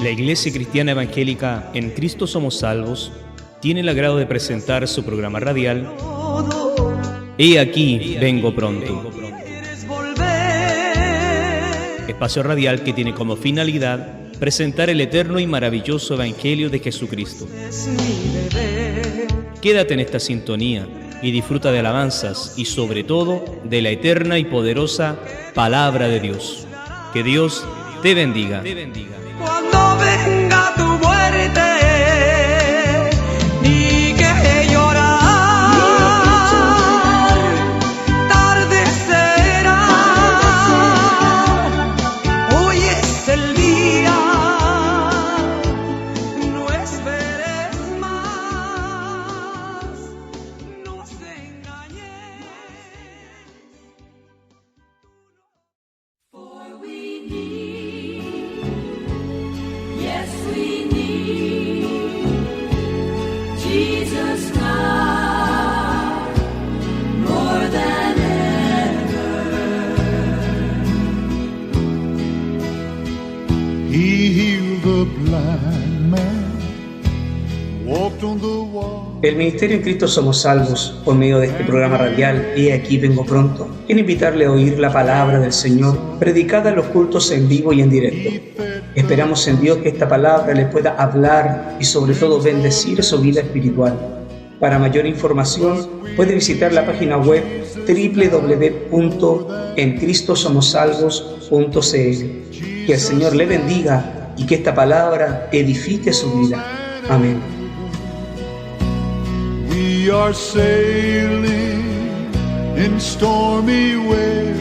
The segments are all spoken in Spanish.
La Iglesia Cristiana Evangélica En Cristo Somos Salvos tiene el agrado de presentar su programa radial He aquí, vengo pronto. Espacio radial que tiene como finalidad presentar el eterno y maravilloso Evangelio de Jesucristo. Quédate en esta sintonía y disfruta de alabanzas y sobre todo de la eterna y poderosa Palabra de Dios. Que Dios te bendiga. Cuando venga tu muerte y que llorar, tarde será. Hoy es el día, no esperes más, no se engañes. For we need, yes we need Jesus now more than He healed the blind man, walked on the water. El Ministerio En Cristo Somos Salvos, por medio de este programa radial He aquí vengo pronto, quiero invitarle a oír la palabra del Señor predicada en los cultos en vivo y en directo. Esperamos en Dios que esta palabra le pueda hablar y sobre todo bendecir su vida espiritual. Para mayor información puede visitar la página web www.encristosomosalvos.cl. Que el Señor le bendiga y que esta palabra edifique su vida. Amén. We are sailing in stormy weather.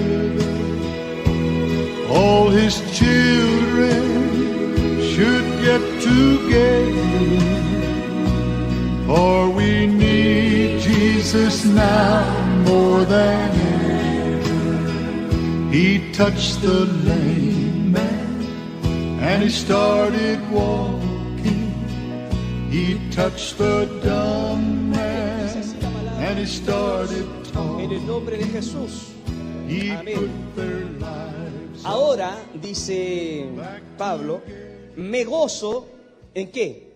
All His children should get together. For we need Jesus now more than ever. He touched the lame man and he started walking. He touched the dumb man and he started En el talking. nombre de Jesús. He Amén. put their lives Ahora, dice Pablo, me gozo ¿en qué?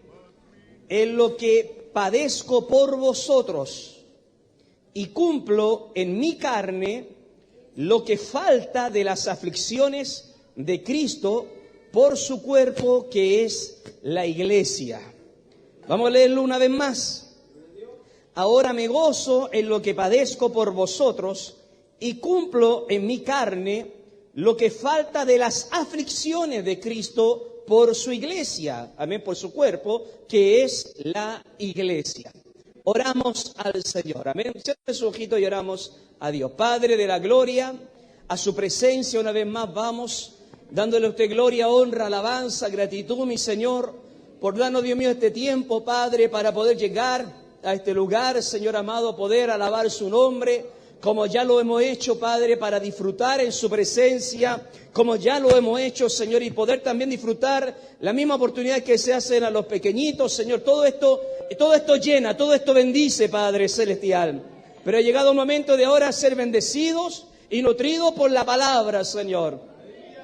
En lo que padezco por vosotros y cumplo en mi carne lo que falta de las aflicciones de Cristo por su cuerpo que es la iglesia. Vamos a leerlo una vez más. Ahora me gozo en lo que padezco por vosotros y cumplo en mi carne lo que falta de las aflicciones de Cristo por su iglesia, amén, por su cuerpo, que es la iglesia. Oramos al Señor, amén. Cierre su ojito y oramos a Dios. Padre de la gloria, a su presencia una vez más vamos, dándole a usted gloria, honra, alabanza, gratitud, mi Señor, por darnos, Dios mío, este tiempo, Padre, para poder llegar a este lugar, Señor amado, poder alabar su nombre, como ya lo hemos hecho, Padre, para disfrutar en su presencia, como ya lo hemos hecho, Señor, y poder también disfrutar la misma oportunidad que se hacen a los pequeñitos, Señor. Todo esto llena, todo esto bendice, Padre celestial. Pero ha llegado el momento de ahora ser bendecidos y nutridos por la palabra, Señor,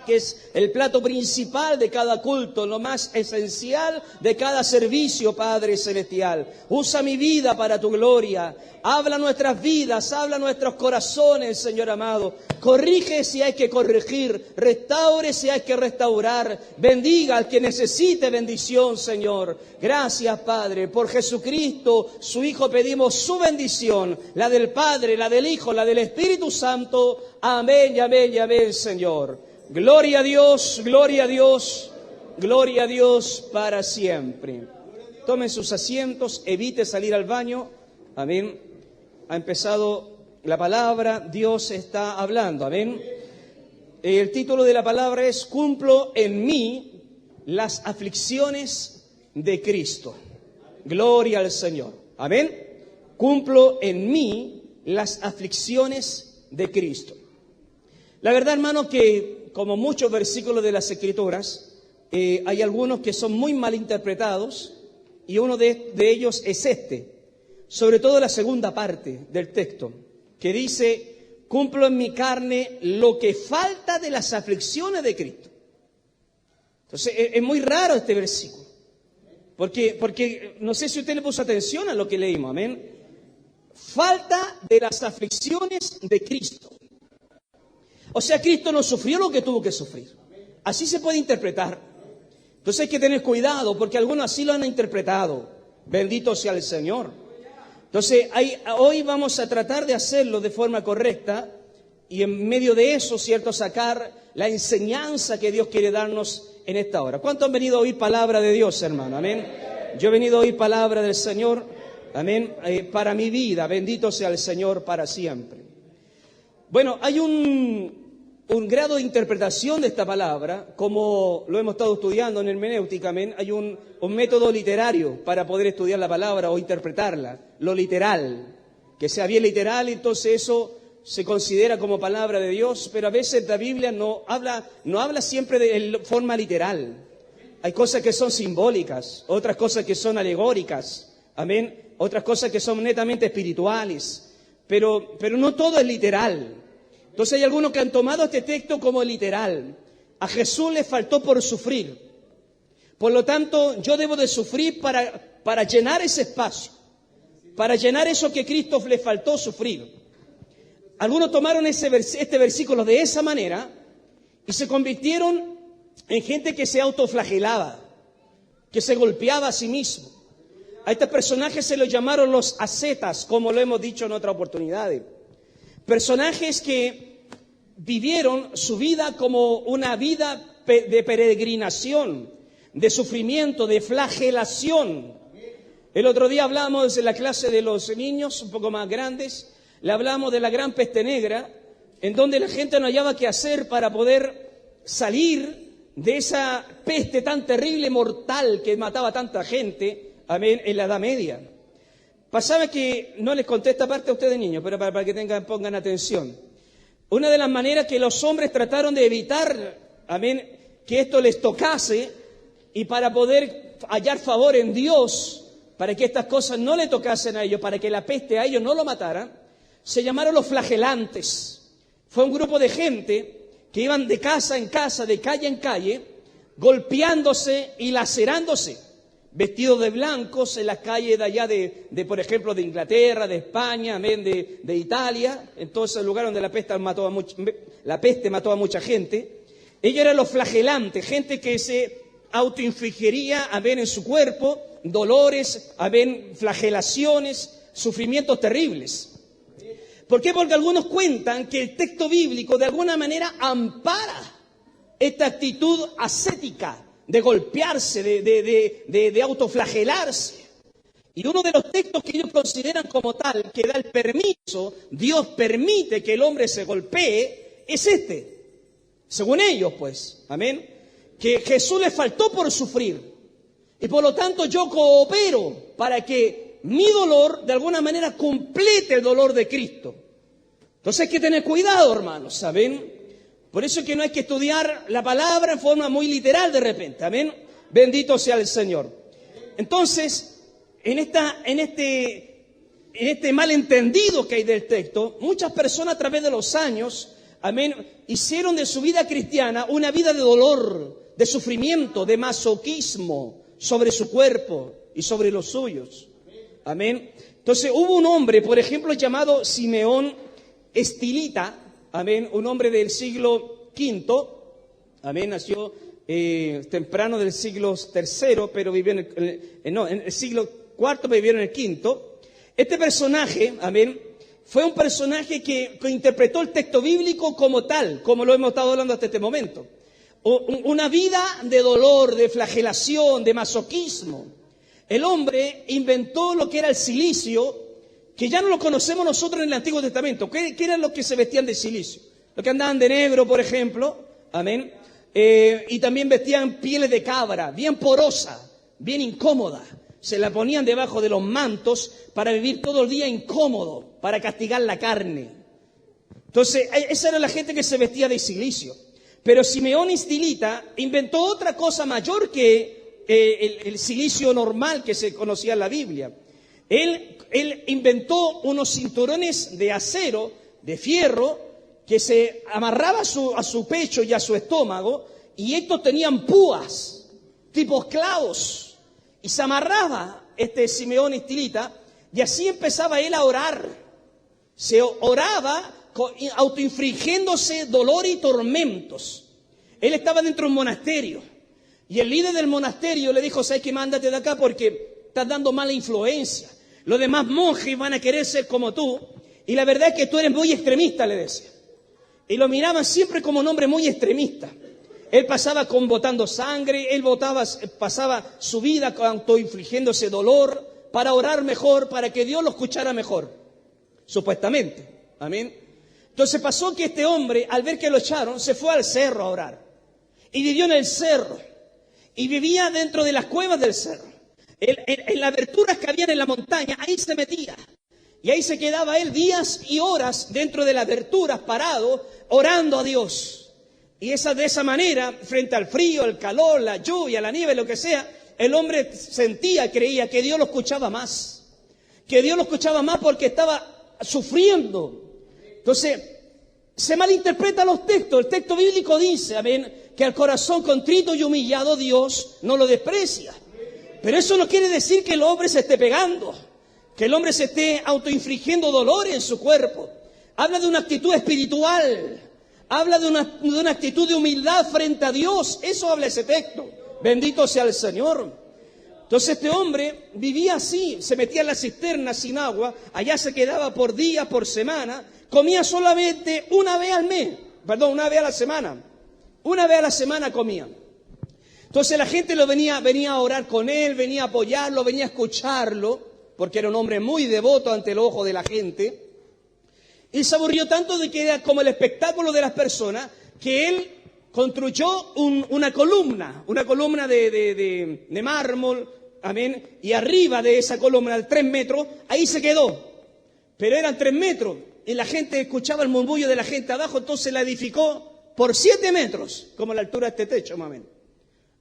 que es el plato principal de cada culto, lo más esencial de cada servicio, Padre celestial. Usa mi vida para tu gloria. Habla nuestras vidas, habla nuestros corazones, Señor amado. Corrige si hay que corregir, restaure si hay que restaurar. Bendiga al que necesite bendición, Señor. Gracias, Padre, por Jesucristo, su Hijo, pedimos su bendición, la del Padre, la del Hijo, la del Espíritu Santo. Amén y amén y amén, Señor. Gloria a Dios, gloria a Dios, gloria a Dios para siempre. Tomen sus asientos, evite salir al baño. Amén. Ha empezado la palabra, Dios está hablando. Amén. El título de la palabra es Cumplo en mí las aflicciones de Cristo. Gloria al Señor. Amén. Cumplo en mí las aflicciones de Cristo. La verdad, hermano, que como muchos versículos de las Escrituras, hay algunos que son muy mal interpretados y uno de ellos es este, sobre todo la segunda parte del texto, que dice, cumplo en mi carne lo que falta de las aflicciones de Cristo. Entonces, es muy raro este versículo. Porque no sé si usted le puso atención a lo que leímos, amén. Falta de las aflicciones de Cristo. O sea, Cristo no sufrió lo que tuvo que sufrir. Así se puede interpretar. Entonces hay que tener cuidado porque algunos así lo han interpretado. Bendito sea el Señor. Entonces hoy vamos a tratar de hacerlo de forma correcta y en medio de eso, ¿cierto?, sacar la enseñanza que Dios quiere darnos en esta hora. ¿Cuántos han venido a oír palabra de Dios, hermano? Amén. Yo he venido a oír palabra del Señor, amén, para mi vida. Bendito sea el Señor para siempre. Bueno, hay un grado de interpretación de esta palabra, como lo hemos estado estudiando en hermenéutica, amén. Hay un método literario para poder estudiar la palabra o interpretarla, lo literal, que sea bien literal, entonces eso se considera como palabra de Dios, pero a veces la Biblia no habla siempre de forma literal. Hay cosas que son simbólicas, otras cosas que son alegóricas, amén, otras cosas que son netamente espirituales, pero no todo es literal. Entonces hay algunos que han tomado este texto como literal. A Jesús le faltó por sufrir. Por lo tanto, yo debo de sufrir para llenar ese espacio, para llenar eso que Cristo le faltó sufrir. Algunos tomaron este versículo de esa manera y se convirtieron en gente que se autoflagelaba, que se golpeaba a sí mismo. A estos personajes se los llamaron los ascetas, como lo hemos dicho en otras oportunidades. Personajes que vivieron su vida como una vida de peregrinación, de sufrimiento, de flagelación. El otro día hablamos en la clase de los niños un poco más grandes, le hablamos de la gran peste negra, en donde la gente no hallaba qué hacer para poder salir de esa peste tan terrible, mortal, que mataba a tanta gente, amén, en la Edad Media. Pasaba que, no les conté esta parte a ustedes niños, pero para que pongan atención. Una de las maneras que los hombres trataron de evitar, amén, que esto les tocase, y para poder hallar favor en Dios, para que estas cosas no le tocasen a ellos, para que la peste a ellos no lo matara, se llamaron los flagelantes. Fue un grupo de gente que iban de casa en casa, de calle en calle, golpeándose y lacerándose, vestidos de blancos en las calles de allá por ejemplo, de Inglaterra, de España, amén, de Italia, en todo ese lugar donde la peste mató a mucha gente. Ellos eran los flagelantes, gente que se autoinfligiría, amén, en su cuerpo, dolores, amén, flagelaciones, sufrimientos terribles. ¿Por qué? Porque algunos cuentan que el texto bíblico de alguna manera ampara esta actitud ascética de golpearse, de autoflagelarse. Y uno de los textos que ellos consideran como tal, que da el permiso, Dios permite que el hombre se golpee, es este. Según ellos, pues, amén, que Jesús le faltó por sufrir. Y por lo tanto yo coopero para que mi dolor de alguna manera complete el dolor de Cristo. Entonces hay que tener cuidado, hermanos, ¿saben? Por eso es que no hay que estudiar la palabra en forma muy literal de repente, ¿amén? Bendito sea el Señor. Entonces, en este malentendido que hay del texto, muchas personas a través de los años, amén, hicieron de su vida cristiana una vida de dolor, de sufrimiento, de masoquismo sobre su cuerpo y sobre los suyos. Amén. Entonces hubo un hombre, por ejemplo, llamado Simeón Estilita, amén, un hombre del siglo V, amén, nació temprano del siglo III, pero vivió en el siglo IV, pero vivió en el V. Este personaje, amén, fue un personaje que interpretó el texto bíblico como tal, como lo hemos estado hablando hasta este momento. Una vida de dolor, de flagelación, de masoquismo. El hombre inventó lo que era el cilicio, que ya no lo conocemos nosotros en el Antiguo Testamento. ¿Qué eran los que se vestían de cilicio? Los que andaban de negro, por ejemplo, amén. Y también vestían pieles de cabra, bien porosa, bien incómoda. Se la ponían debajo de los mantos para vivir todo el día incómodo, para castigar la carne. Entonces, esa era la gente que se vestía de cilicio. Pero Simeón Estilita inventó otra cosa mayor que el cilicio normal que se conocía en la Biblia. Él inventó unos cinturones de acero, de fierro, que se amarraba a su pecho y a su estómago, y estos tenían púas, tipo clavos, y se amarraba Simeón estilita, y así empezaba él a orar. Se oraba autoinfligiéndose dolor y tormentos. Él estaba dentro de un monasterio, y el líder del monasterio le dijo: ¿sabes qué? Mándate de acá porque estás dando mala influencia. Los demás monjes van a querer ser como tú, y la verdad es que tú eres muy extremista, le decía. Y lo miraban siempre como un hombre muy extremista. Él pasaba botando sangre, él pasaba su vida autoinfligiéndose dolor para orar mejor, para que Dios lo escuchara mejor, supuestamente. Amén. Entonces pasó que este hombre, al ver que lo echaron, se fue al cerro a orar. Y vivió en el cerro. Y vivía dentro de las cuevas del cerro. En las aberturas que habían en la montaña, ahí se metía. Y ahí se quedaba él días y horas dentro de las aberturas, parado, orando a Dios. Y de esa manera, frente al frío, el calor, la lluvia, la nieve, lo que sea, el hombre creía que Dios lo escuchaba más. Que Dios lo escuchaba más porque estaba sufriendo. Entonces, se malinterpretan los textos. El texto bíblico dice, amén, que al corazón contrito y humillado Dios no lo desprecia. Pero eso no quiere decir que el hombre se esté pegando, que el hombre se esté autoinfligiendo dolor en su cuerpo. Habla de una actitud espiritual, habla de una actitud de humildad frente a Dios. Eso habla ese texto. Bendito sea el Señor. Entonces este hombre vivía así, se metía en la cisterna sin agua, allá se quedaba por día, por semana, comía solamente una vez a la semana. Una vez a la semana comía. Entonces la gente venía a orar con él, venía a apoyarlo, venía a escucharlo, porque era un hombre muy devoto ante el ojo de la gente. Y se aburrió tanto de que era como el espectáculo de las personas, que él construyó una columna de mármol, amén, y arriba de esa columna, de 3 metros, ahí se quedó. Pero eran 3 metros, y la gente escuchaba el murmullo de la gente abajo, entonces la edificó por 7 metros, como la altura de este techo, más o menos.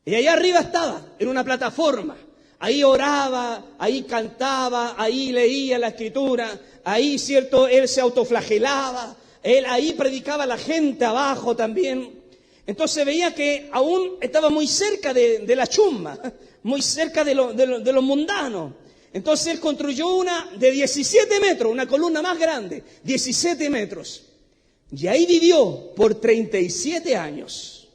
Y allá arriba estaba, en una plataforma. Ahí oraba, ahí cantaba, ahí leía la escritura, ahí, cierto, él se autoflagelaba, él ahí predicaba a la gente abajo también. Entonces veía que aún estaba muy cerca de la chumba, muy cerca de lo mundano. Entonces él construyó una de 17 metros, una columna más grande, 17 metros. Y ahí vivió por 37 años.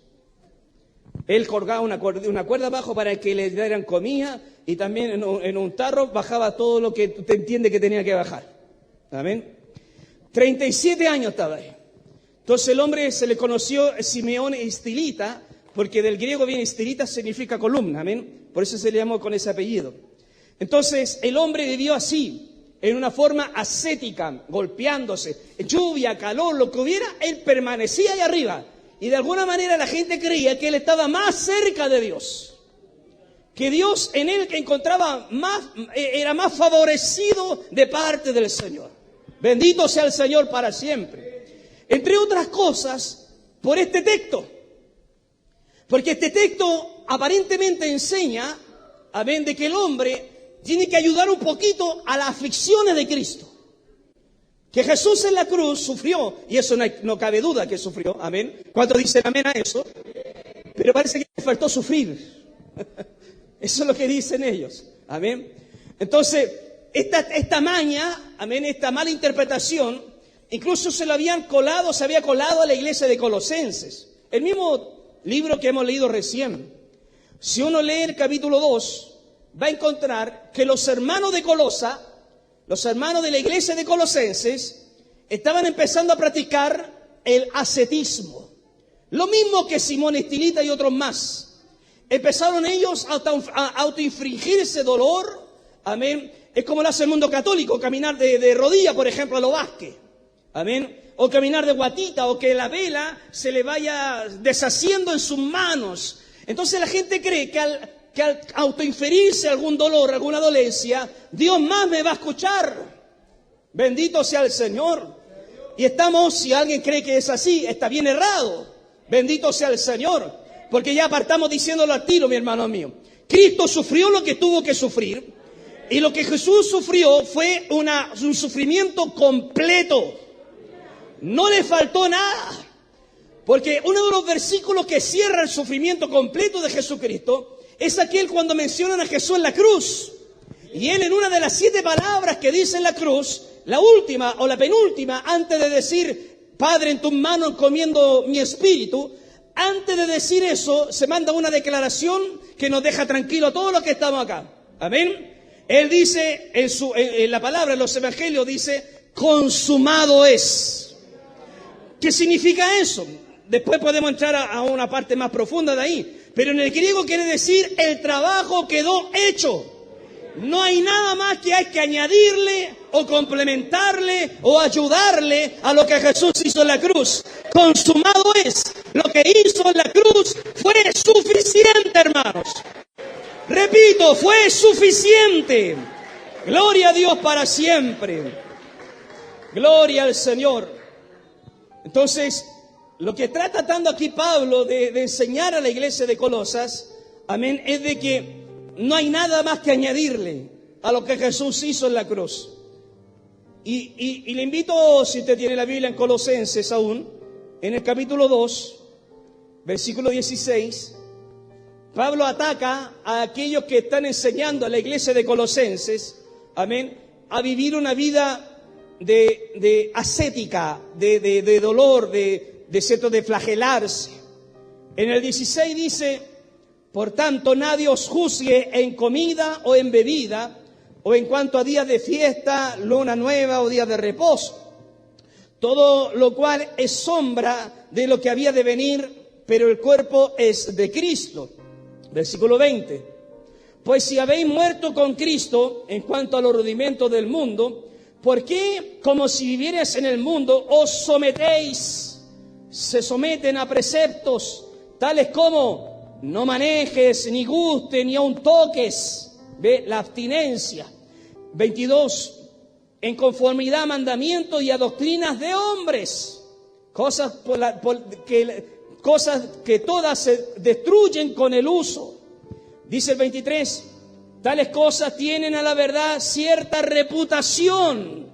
Él colgaba una cuerda abajo para que le dieran comida, y también en un tarro bajaba todo lo que usted entiende que tenía que bajar. Amén. 37 años estaba ahí. Entonces el hombre se le conoció Simeón estilita, porque del griego viene estilita, significa columna. Amén. Por eso se le llamó con ese apellido. Entonces el hombre vivió así, en una forma ascética, golpeándose. Lluvia, calor, lo que hubiera, él permanecía ahí arriba. Y de alguna manera la gente creía que él estaba más cerca de Dios. Que Dios en él era más favorecido de parte del Señor. Bendito sea el Señor para siempre. Entre otras cosas, por este texto. Porque este texto aparentemente enseña, amén, de que el hombre tiene que ayudar un poquito a las aflicciones de Cristo. Que Jesús en la cruz sufrió, y eso no cabe duda que sufrió, amén. ¿Cuántos dicen amén a eso? Pero parece que le faltó sufrir. Eso es lo que dicen ellos, amén. Entonces, esta maña, amén, esta mala interpretación, incluso se había colado a la iglesia de Colosenses. El mismo libro que hemos leído recién. Si uno lee el capítulo 2, va a encontrar que los hermanos de Colosa, los hermanos de la iglesia de Colosenses, estaban empezando a practicar el ascetismo. Lo mismo que Simón estilita y otros más. Empezaron ellos a autoinfligirse dolor. Amén. Es como lo hace el mundo católico, caminar de rodilla, por ejemplo, a lo Vázquez. Amén. O caminar de guatita, o que la vela se le vaya deshaciendo en sus manos. Entonces la gente cree que al autoinferirse algún dolor, alguna dolencia, Dios más me va a escuchar. Bendito sea el Señor. Y si alguien cree que es así, está bien errado. Bendito sea el Señor. Porque ya partamos diciéndolo al tiro, mi hermano mío. Cristo sufrió lo que tuvo que sufrir. Y lo que Jesús sufrió fue un sufrimiento completo. No le faltó nada. Porque uno de los versículos que cierra el sufrimiento completo de Jesucristo es aquel cuando mencionan a Jesús en la cruz. Y él, en una de las 7 palabras que dice en la cruz, la última o la penúltima, antes de decir, Padre, en tus manos encomiendo mi espíritu, antes de decir eso, se manda una declaración que nos deja tranquilos a todos los que estamos acá. Amén. Él dice, en la palabra, en los evangelios, dice, consumado es. ¿Qué significa eso? Después podemos entrar a una parte más profunda de ahí. Pero en el griego quiere decir, el trabajo quedó hecho. No hay nada más que hay que añadirle o complementarle o ayudarle a lo que Jesús hizo en la cruz. Consumado es. Lo que hizo en la cruz fue suficiente, hermanos. Repito, fue suficiente. Gloria a Dios para siempre. Gloria al Señor. Entonces, lo que está tratando aquí Pablo de enseñar a la iglesia de Colosas, amén, es de que no hay nada más que añadirle a lo que Jesús hizo en la cruz. Y le invito, si usted tiene la Biblia en Colosenses aún, en el capítulo 2, versículo 16, Pablo ataca a aquellos que están enseñando a la iglesia de Colosenses, amén, a vivir una vida de ascética, de dolor, de flagelarse. En el 16 dice, por tanto, nadie os juzgue en comida o en bebida, o en cuanto a días de fiesta, luna nueva o días de reposo. Todo lo cual es sombra de lo que había de venir, pero el cuerpo es de Cristo. Versículo 20. Pues si habéis muerto con Cristo en cuanto a los rudimentos del mundo, ¿por qué, como si vivierais en el mundo, os sometéis? Se someten a preceptos tales como no manejes, ni gustes, ni aun toques. Ve la abstinencia. 22. En conformidad a mandamientos y a doctrinas de hombres. Cosas que todas se destruyen con el uso. Dice el 23. Tales cosas tienen a la verdad cierta reputación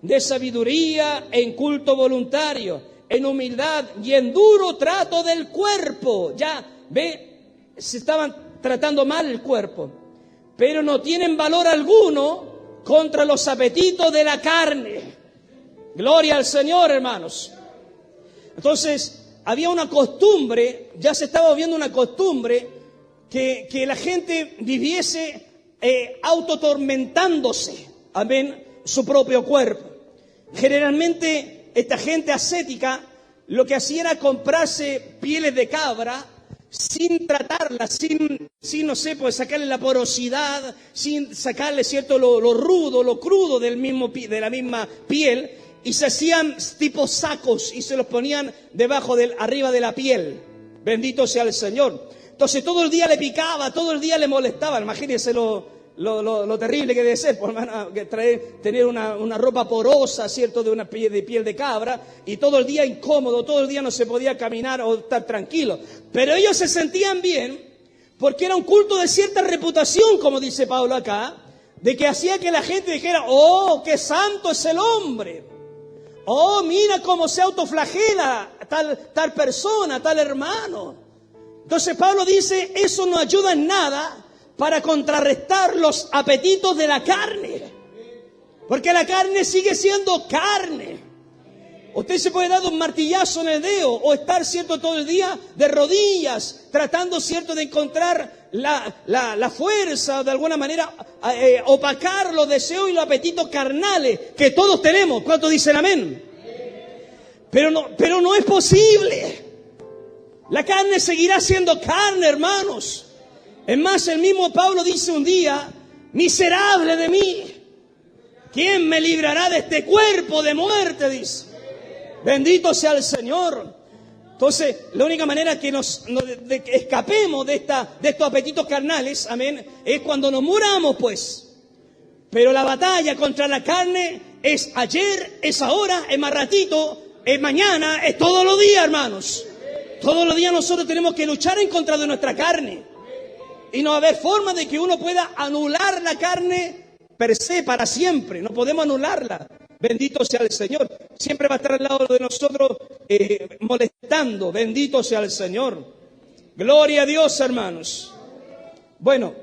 de sabiduría en culto voluntario, en humildad y en duro trato del cuerpo. Ya, ve, se estaban tratando mal el cuerpo, pero no tienen valor alguno contra los apetitos de la carne. Gloria al Señor, hermanos. Entonces, había una costumbre, ya se estaba viendo una costumbre, que la gente viviese autotormentándose, amén, su propio cuerpo. Generalmente esta gente ascética lo que hacía era comprarse pieles de cabra sin tratarla, sin no sé, pues sacarle la porosidad, sin sacarle cierto lo rudo, lo crudo de la misma piel, y se hacían tipo sacos y se los ponían arriba de la piel. Bendito sea el Señor. Entonces todo el día le picaba, todo el día le molestaba. Imagínense lo terrible que debe ser, por hermano, tener una ropa porosa, ¿cierto?, de piel de cabra, y todo el día incómodo, todo el día no se podía caminar o estar tranquilo. Pero ellos se sentían bien porque era un culto de cierta reputación, como dice Pablo acá, de que hacía que la gente dijera, oh, qué santo es el hombre. Oh, mira cómo se autoflagela tal persona, tal hermano. Entonces Pablo dice, eso no ayuda en nada para contrarrestar los apetitos de la carne. Porque la carne sigue siendo carne. Usted se puede dar un martillazo en el dedo o estar, ¿cierto?, todo el día de rodillas, tratando, ¿cierto?, de encontrar la fuerza, de alguna manera opacar los deseos y los apetitos carnales que todos tenemos. ¿Cuántos dicen amén? Pero no es posible. La carne seguirá siendo carne, hermanos. Es más, el mismo Pablo dice un día, miserable de mí, ¿quién me librará de este cuerpo de muerte?, dice. Bendito sea el Señor. Entonces, la única manera que que escapemos de estos apetitos carnales, amén, es cuando nos muramos, pues. Pero la batalla contra la carne es ayer, es ahora, es más ratito, es mañana, es todos los días, hermanos. Todos los días nosotros tenemos que luchar en contra de nuestra carne. Y no va a haber forma de que uno pueda anular la carne per se para siempre. No podemos anularla. Bendito sea el Señor. Siempre va a estar al lado de nosotros molestando. Bendito sea el Señor. Gloria a Dios, hermanos. Bueno,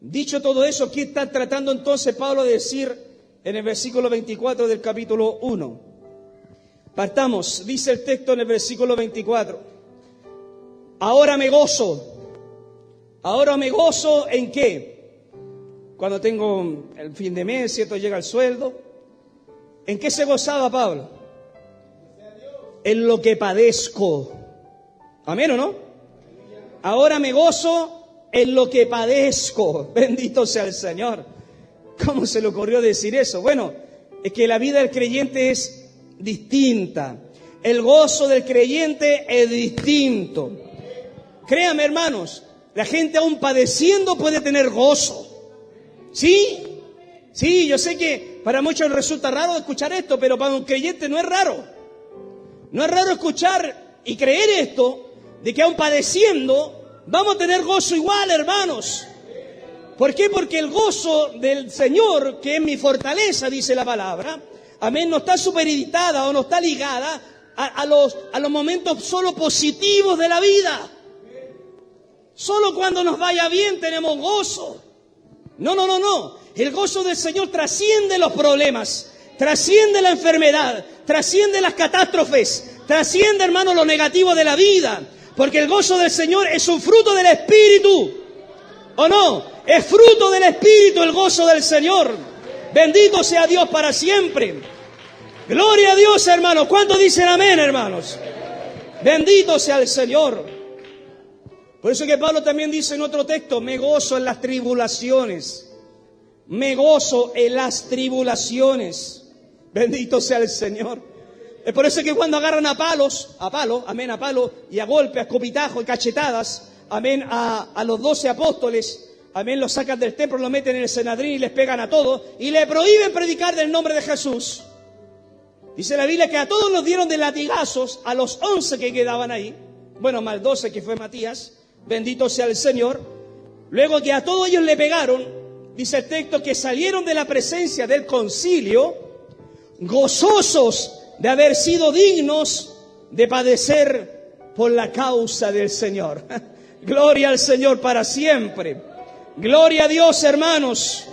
dicho todo eso, ¿qué está tratando entonces Pablo de decir en el versículo 24 del capítulo 1? Partamos, dice el texto en el versículo 24. Ahora me gozo. Ahora me gozo ¿en qué? Cuando tengo el fin de mes, ¿cierto? Llega el sueldo. ¿En qué se gozaba Pablo? En lo que padezco. ¿Amén o no? Ahora me gozo en lo que padezco. Bendito sea el Señor. ¿Cómo se le ocurrió decir eso? Bueno, es que la vida del creyente es distinta. El gozo del creyente es distinto. Créame, hermanos, la gente aún padeciendo puede tener gozo. ¿Sí? Sí, yo sé que para muchos resulta raro escuchar esto, pero para un creyente no es raro. No es raro escuchar y creer esto, de que aún padeciendo vamos a tener gozo igual, hermanos. ¿Por qué? Porque el gozo del Señor, que es mi fortaleza, dice la palabra, amén, no está supeditada o no está ligada a los momentos solo positivos de la vida. Solo cuando nos vaya bien tenemos gozo. No. El gozo del Señor trasciende los problemas, trasciende la enfermedad, trasciende las catástrofes, trasciende, hermano, lo negativo de la vida. Porque el gozo del Señor es un fruto del Espíritu. ¿O no? Es fruto del Espíritu el gozo del Señor. Bendito sea Dios para siempre. Gloria a Dios, hermanos. ¿Cuántos dicen amén, hermanos? Bendito sea el Señor. Por eso que Pablo también dice en otro texto, me gozo en las tribulaciones. Me gozo en las tribulaciones. Bendito sea el Señor. Es por eso que cuando agarran a palo, y a golpe, a escopitajo y cachetadas, amén, a los 12 apóstoles, amén, los sacan del templo, los meten en el Sanedrín y les pegan a todos y le prohíben predicar del nombre de Jesús. Dice la Biblia que a todos los dieron de latigazos, a los 11 que quedaban ahí, bueno, más 12 que fue Matías, bendito sea el Señor. Luego que a todos ellos le pegaron, dice el texto que salieron de la presencia del concilio gozosos de haber sido dignos de padecer por la causa del Señor. Gloria al Señor para siempre. Gloria a Dios, hermanos.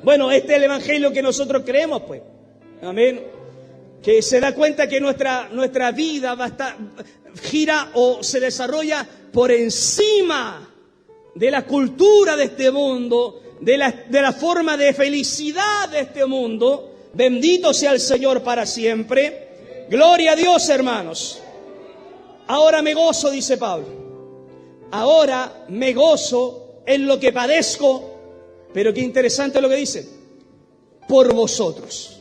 Bueno, este es el evangelio que nosotros creemos, pues. Amén. Que se da cuenta que nuestra vida gira o se desarrolla por encima de la cultura de este mundo, de la forma de felicidad de este mundo. Bendito sea el Señor para siempre. Gloria a Dios, hermanos. Ahora me gozo, dice Pablo. Ahora me gozo en lo que padezco. Pero qué interesante lo que dice. Por vosotros.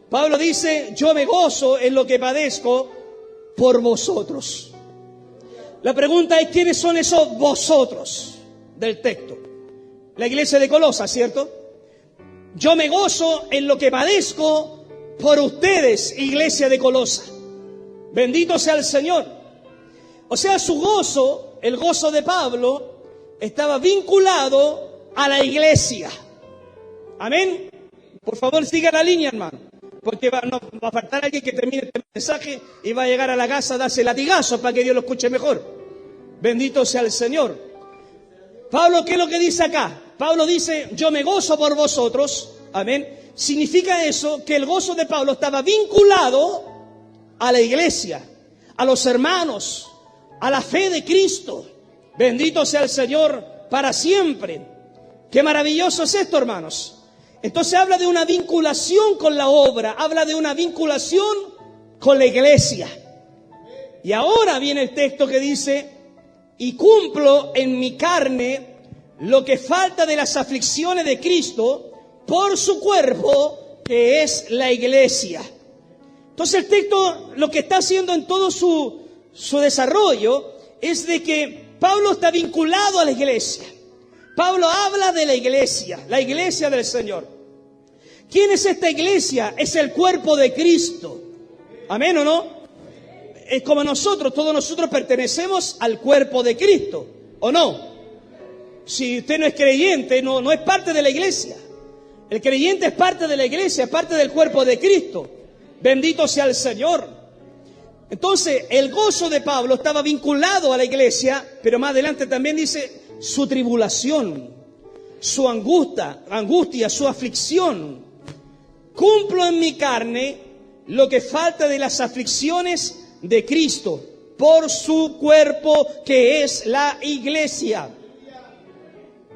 Pablo dice, yo me gozo en lo que padezco por vosotros. La pregunta es, ¿quiénes son esos vosotros del texto? La iglesia de Colosas, ¿cierto? Yo me gozo en lo que padezco por ustedes, iglesia de Colosas. Bendito sea el Señor. O sea, su gozo, el gozo de Pablo, estaba vinculado a la iglesia. Amén. Por favor, siga la línea, hermano. Porque va a faltar alguien que termine este mensaje y va a llegar a la casa a darse latigazos para que Dios lo escuche mejor. Bendito sea el Señor. Pablo, ¿qué es lo que dice acá? Pablo dice, yo me gozo por vosotros. Amén. Significa eso que el gozo de Pablo estaba vinculado a la iglesia, a los hermanos, a la fe de Cristo. Bendito sea el Señor para siempre. Qué maravilloso es esto, hermanos. Entonces habla de una vinculación con la obra, habla de una vinculación con la iglesia. Y ahora viene el texto que dice, y cumplo en mi carne lo que falta de las aflicciones de Cristo por su cuerpo, que es la iglesia. Entonces el texto lo que está haciendo en todo su desarrollo es de que Pablo está vinculado a la iglesia. Pablo habla de la iglesia del Señor. ¿Quién es esta iglesia? Es el cuerpo de Cristo. ¿Amén o no? Es como nosotros, todos nosotros pertenecemos al cuerpo de Cristo, ¿o no? Si usted no es creyente, no es parte de la iglesia. El creyente es parte de la iglesia, es parte del cuerpo de Cristo. Bendito sea el Señor. Entonces, el gozo de Pablo estaba vinculado a la iglesia, pero más adelante también dice su tribulación, su angustia, su aflicción. Cumplo en mi carne lo que falta de las aflicciones de Cristo por su cuerpo que es la iglesia.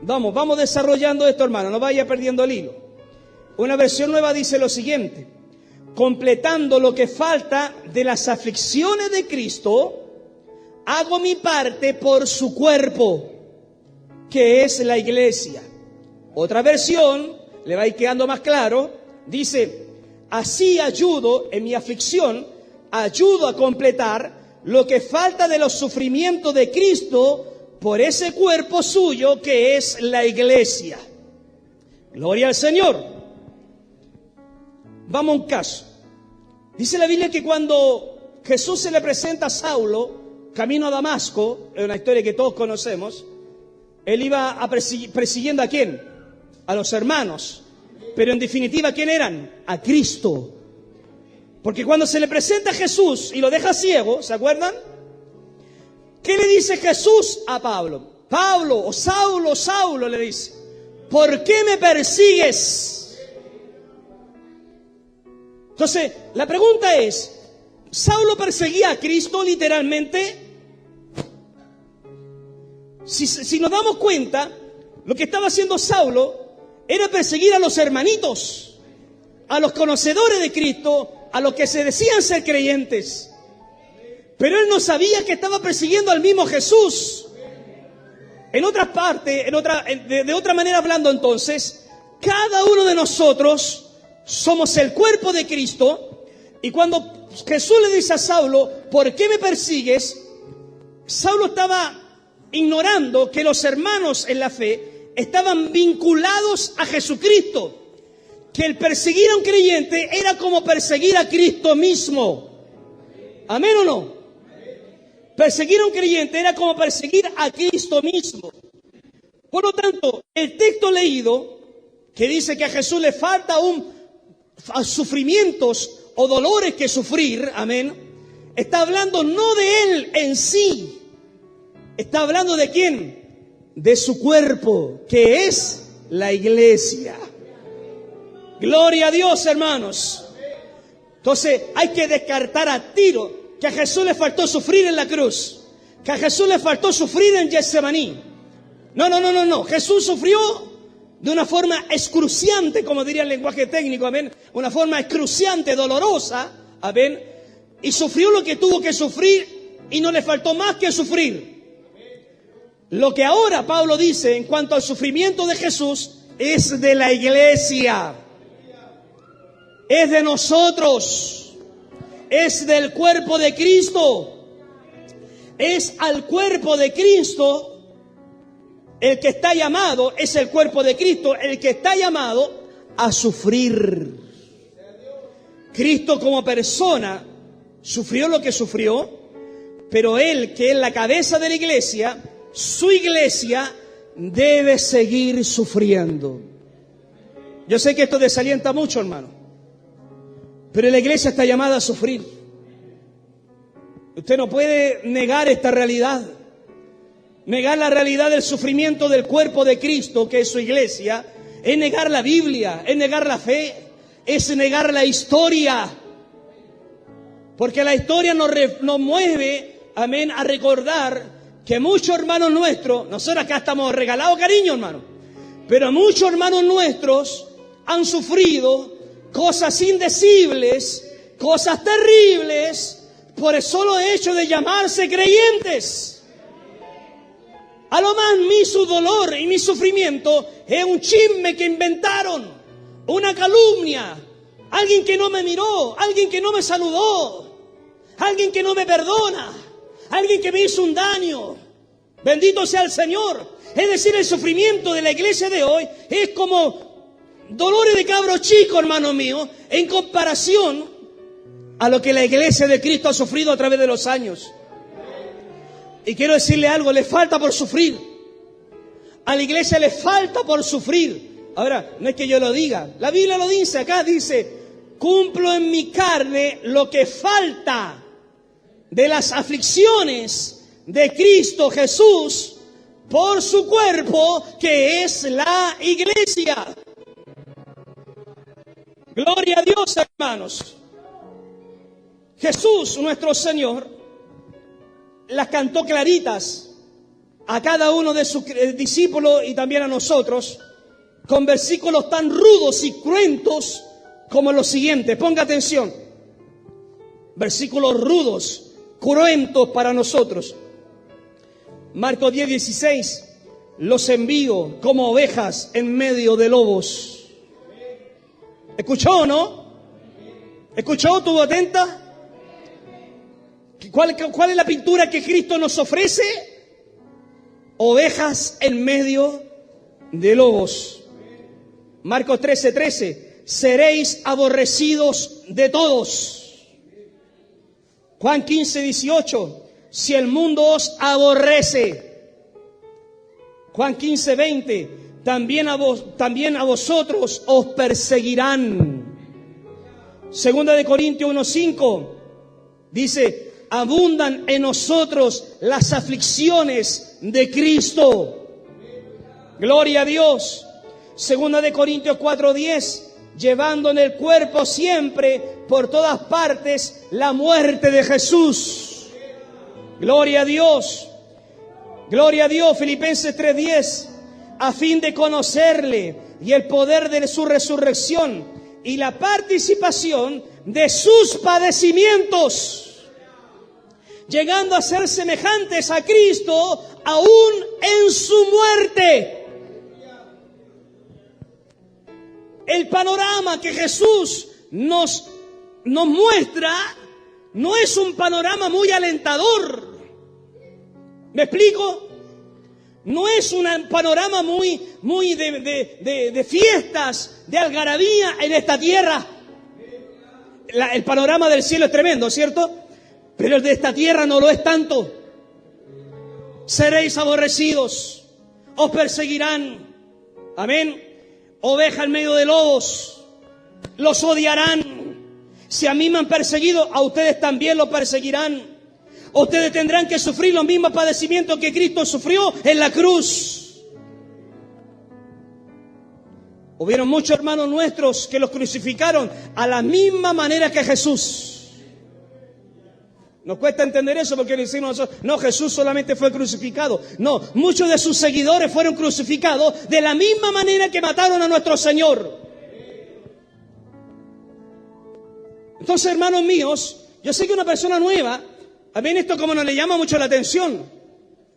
Vamos desarrollando esto, hermano, no vaya perdiendo el hilo. Una versión nueva dice lo siguiente: completando lo que falta de las aflicciones de Cristo, hago mi parte por su cuerpo, que es la iglesia. Otra versión, le va a ir quedando más claro, dice: así ayudo en mi aflicción, ayudo a completar lo que falta de los sufrimientos de Cristo por ese cuerpo suyo que es la iglesia. Gloria al Señor. Vamos a un caso. Dice la Biblia que cuando Jesús se le presenta a Saulo, camino a Damasco, es una historia que todos conocemos, él iba persiguiendo ¿a quién? A los hermanos. Pero en definitiva, ¿quién eran? A Cristo. Porque cuando se le presenta a Jesús y lo deja ciego, ¿se acuerdan? ¿Qué le dice Jesús a Pablo? Pablo, o Saulo, Saulo, le dice, ¿por qué me persigues? Entonces, la pregunta es, ¿Saulo perseguía a Cristo literalmente? Si nos damos cuenta, lo que estaba haciendo Saulo era perseguir a los hermanitos, a los conocedores de Cristo, a los que se decían ser creyentes. Pero él no sabía que estaba persiguiendo al mismo Jesús. En otras partes, de otra manera hablando entonces, cada uno de nosotros somos el cuerpo de Cristo. Y cuando Jesús le dice a Saulo, ¿por qué me persigues? Saulo estaba ignorando que los hermanos en la fe estaban vinculados a Jesucristo. Que el perseguir a un creyente era como perseguir a Cristo mismo. ¿Amén o no? Perseguir a un creyente era como perseguir a Cristo mismo. Por lo tanto, el texto leído, que dice que a Jesús le falta a sufrimientos o dolores que sufrir, amén, está hablando no de él en sí, está hablando de quién, de su cuerpo, que es la iglesia. Gloria a Dios, hermanos. Entonces hay que descartar a tiro que a Jesús le faltó sufrir en la cruz, que a Jesús le faltó sufrir en Getsemaní. No. Jesús sufrió de una forma excruciante, como diría el lenguaje técnico, amén. Una forma excruciante, dolorosa, amén. Y sufrió lo que tuvo que sufrir y no le faltó más que sufrir. Lo que ahora Pablo dice en cuanto al sufrimiento de Jesús es de la iglesia. Es de nosotros. Es del cuerpo de Cristo. Es al cuerpo de Cristo el que está llamado, es el cuerpo de Cristo el que está llamado a sufrir. Cristo como persona sufrió lo que sufrió, pero Él, que es la cabeza de la iglesia, su iglesia debe seguir sufriendo. Yo sé que esto desalienta mucho, hermano, pero la iglesia está llamada a sufrir. Usted no puede negar esta realidad. Negar la realidad del sufrimiento del cuerpo de Cristo, que es su iglesia, es negar la Biblia, es negar la fe, es negar la historia. Porque la historia nos mueve, amén, a recordar que muchos hermanos nuestros, nosotros acá estamos regalados cariño, hermano, pero muchos hermanos nuestros han sufrido cosas indecibles, cosas terribles, por el solo hecho de llamarse creyentes. A lo más su dolor y mi sufrimiento es un chisme que inventaron, una calumnia, alguien que no me miró, alguien que no me saludó, alguien que no me perdona, alguien que me hizo un daño. Bendito sea el Señor. Es decir, el sufrimiento de la iglesia de hoy es como dolores de cabro chico, hermano mío, en comparación a lo que la iglesia de Cristo ha sufrido a través de los años. Y quiero decirle algo, le falta por sufrir. A la iglesia le falta por sufrir. Ahora, no es que yo lo diga. La Biblia lo dice acá, dice, cumplo en mi carne lo que falta de las aflicciones de Cristo Jesús por su cuerpo, que es la iglesia. Gloria a Dios, hermanos. Jesús, nuestro Señor, las cantó claritas a cada uno de sus discípulos y también a nosotros, con versículos tan rudos y cruentos como los siguientes. Ponga atención. Versículos rudos, cruentos para nosotros. Marcos 10:16. Los envío como ovejas en medio de lobos. ¿Escuchó o no? ¿Escuchó? ¿Estuvo atenta? ¿Cuál es la pintura que Cristo nos ofrece? Ovejas en medio de lobos. Marcos 13:13. Seréis aborrecidos de todos. Juan 15:18. Si el mundo os aborrece. Juan 15:20. También a vosotros os perseguirán. Segunda de Corintios 1:5. Dice, abundan en nosotros las aflicciones de Cristo. Gloria a Dios. Segunda de Corintios 4:10. Llevando en el cuerpo siempre, por todas partes, la muerte de Jesús. Gloria a Dios. Gloria a Dios. Filipenses 3:10. A fin de conocerle y el poder de su resurrección y la participación de sus padecimientos, llegando a ser semejantes a Cristo aún en su muerte. El panorama que Jesús nos muestra no es un panorama muy alentador. ¿Me explico? No es un panorama muy de fiestas, de algarabía en esta tierra. El panorama del cielo es tremendo, ¿cierto? Pero el de esta tierra no lo es tanto. Seréis aborrecidos, os perseguirán. Amén. Oveja en medio de lobos, los odiarán. Si a mí me han perseguido, a ustedes también lo perseguirán. Ustedes tendrán que sufrir los mismos padecimientos que Cristo sufrió en la cruz. Hubieron muchos hermanos nuestros que los crucificaron a la misma manera que Jesús. Nos cuesta entender eso porque le decimos nosotros, no, Jesús solamente fue crucificado. No, muchos de sus seguidores fueron crucificados de la misma manera que mataron a nuestro Señor. Entonces, hermanos míos, yo sé que una persona nueva, a mí esto como no le llama mucho la atención,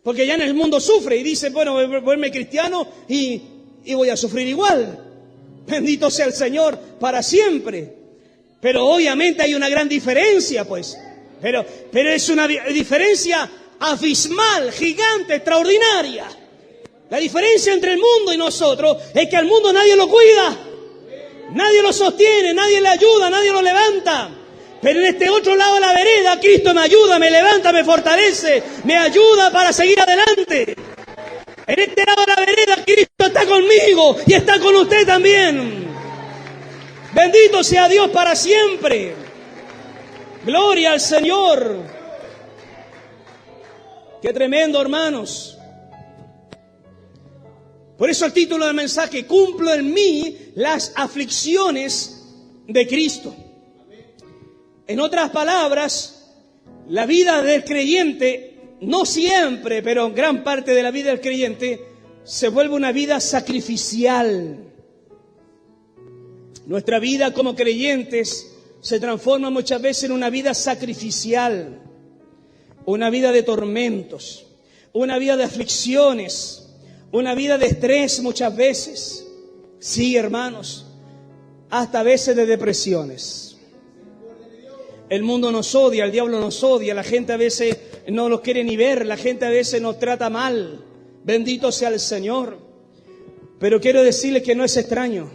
porque ya en el mundo sufre y dice, bueno, voy a volverme cristiano y voy a sufrir igual. Bendito sea el Señor para siempre. Pero obviamente hay una gran diferencia, pues. Pero es una diferencia abismal, gigante, extraordinaria. La diferencia entre el mundo y nosotros es que al mundo nadie lo cuida, nadie lo sostiene, nadie le ayuda, nadie lo levanta. Pero en este otro lado de la vereda, Cristo me ayuda, me levanta, me fortalece, me ayuda para seguir adelante. En este lado de la vereda, Cristo está conmigo y está con usted también. Bendito sea Dios para siempre. Gloria al Señor. Qué tremendo, hermanos. Por eso el título del mensaje, cumplo en mí las aflicciones de Cristo. En otras palabras, la vida del creyente, no siempre, pero en gran parte de la vida del creyente, se vuelve una vida sacrificial. Nuestra vida como creyentes se transforma muchas veces en una vida sacrificial, una vida de tormentos, una vida de aflicciones, una vida de estrés muchas veces. Sí, hermanos, hasta a veces de depresiones. El mundo nos odia, el diablo nos odia, la gente a veces no los quiere ni ver, la gente a veces nos trata mal. Bendito sea el Señor. Pero quiero decirles que no es extraño.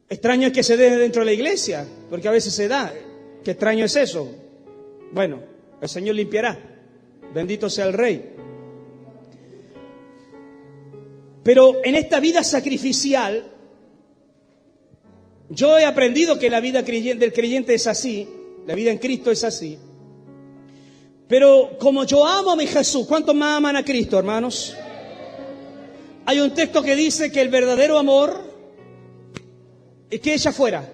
Extraño es que se dé dentro de la iglesia, porque a veces se da. ¿Qué extraño es eso? Bueno, el Señor limpiará. Bendito sea el Rey. Pero en esta vida sacrificial, yo he aprendido que la vida del creyente es así, la vida en Cristo es así. Pero como yo amo a mi Jesús, ¿cuántos más aman a Cristo, hermanos? Hay un texto que dice que el verdadero amor es que echa fuera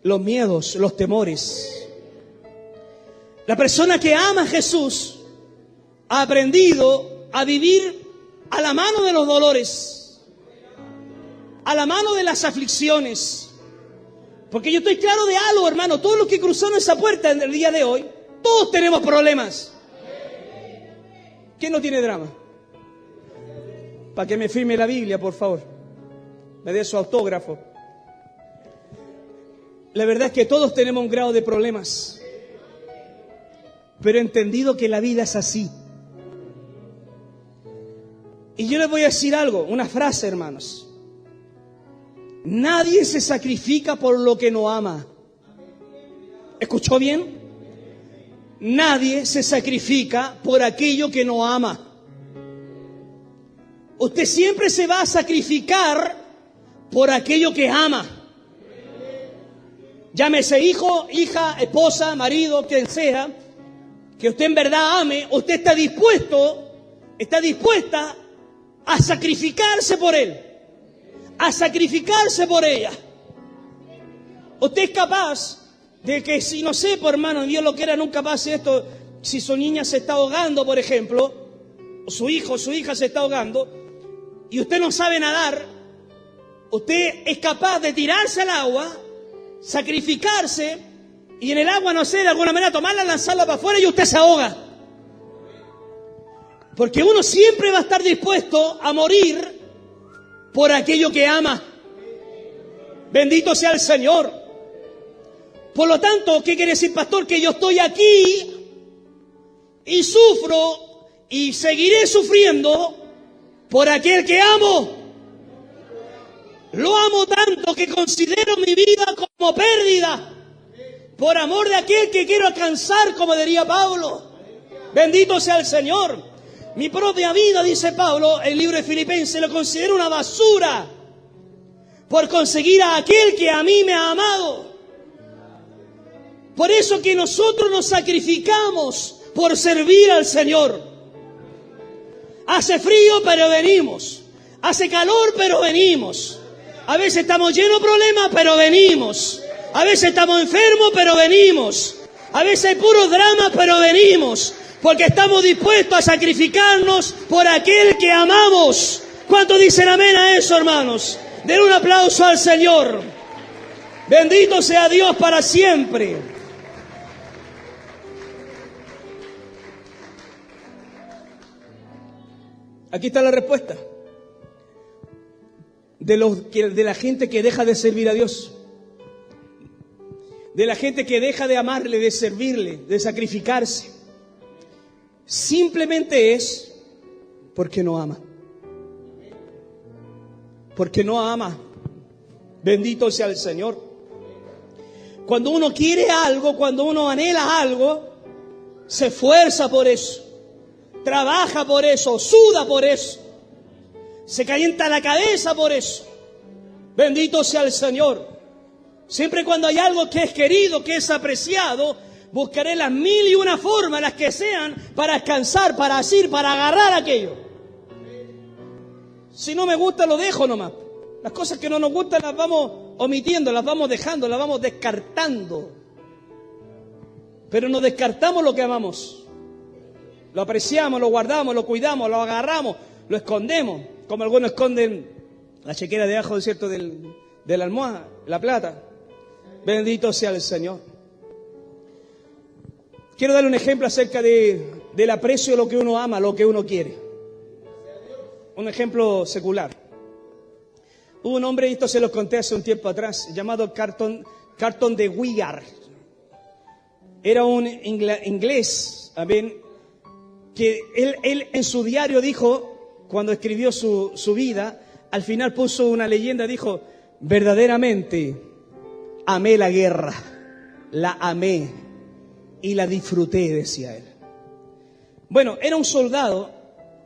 los miedos, los temores. La persona que ama a Jesús ha aprendido a vivir a la mano de los dolores, a la mano de las aflicciones. Porque yo estoy claro de algo, hermano, todos los que cruzaron esa puerta en el día de hoy, todos tenemos problemas. ¿Quién no tiene drama? Para que me firme la Biblia, por favor. Me dé su autógrafo. La verdad es que todos tenemos un grado de problemas. Pero he entendido que la vida es así. Y yo les voy a decir algo, una frase, hermanos. Nadie se sacrifica por lo que no ama. ¿Escuchó bien? Nadie se sacrifica por aquello que no ama. Usted siempre se va a sacrificar por aquello que ama. Llámese hijo, hija, esposa, marido, quien sea, que usted en verdad ame, usted está dispuesta a sacrificarse por él, a sacrificarse por ella. Usted es capaz de que si, no sé, por hermano, Dios lo quiera, nunca pase esto, si su niña se está ahogando, por ejemplo, o su hijo o su hija se está ahogando, y usted no sabe nadar, usted es capaz de tirarse al agua, sacrificarse, y en el agua, no sé, de alguna manera tomarla, lanzarla para afuera y usted se ahoga. Porque uno siempre va a estar dispuesto a morir por aquello que ama. Bendito sea el Señor. Por lo tanto, ¿qué quiere decir, pastor? Que yo estoy aquí y sufro y seguiré sufriendo por aquel que amo. Lo amo tanto que considero mi vida como pérdida por amor de aquel que quiero alcanzar, como diría Pablo. Bendito sea el Señor. Mi propia vida, dice Pablo, el libro de Filipenses, lo considero una basura por conseguir a aquel que a mí me ha amado. Por eso que nosotros nos sacrificamos por servir al Señor. Hace frío, pero venimos. Hace calor, pero venimos. A veces estamos llenos de problemas, pero venimos. A veces estamos enfermos, pero venimos. A veces hay puros dramas, pero venimos. Porque estamos dispuestos a sacrificarnos por aquel que amamos. ¿Cuántos dicen amén a eso, hermanos? Den un aplauso al Señor. Bendito sea Dios para siempre. Aquí está la respuesta. De la gente que deja de servir a Dios. De la gente que deja de amarle, de servirle, de sacrificarse. Simplemente es porque no ama. Porque no ama. Bendito sea el Señor. Cuando uno quiere algo, cuando uno anhela algo, se esfuerza por eso. Trabaja por eso, suda por eso. Se calienta la cabeza por eso. Bendito sea el Señor. Siempre cuando hay algo que es querido, que es apreciado, buscaré las 1001 formas, las que sean, para alcanzar, para asir, para agarrar aquello. Si no me gusta, lo dejo nomás. Las cosas que no nos gustan las vamos omitiendo, las vamos dejando, las vamos descartando. Pero no descartamos lo que amamos. Lo apreciamos, lo guardamos, lo cuidamos, lo agarramos, lo escondemos. Como algunos esconden la chequera de ajo, ¿cierto?, de la almohada, la plata. Bendito sea el Señor. Quiero darle un ejemplo acerca del aprecio de lo que uno ama, lo que uno quiere. Un ejemplo secular. Hubo un hombre, y esto se los conté hace un tiempo atrás, llamado Carton de Weir. Era un inglés, también, que él en su diario dijo, cuando escribió su vida, al final puso una leyenda, dijo: verdaderamente amé la guerra, la amé y la disfruté, decía él. Bueno, era un soldado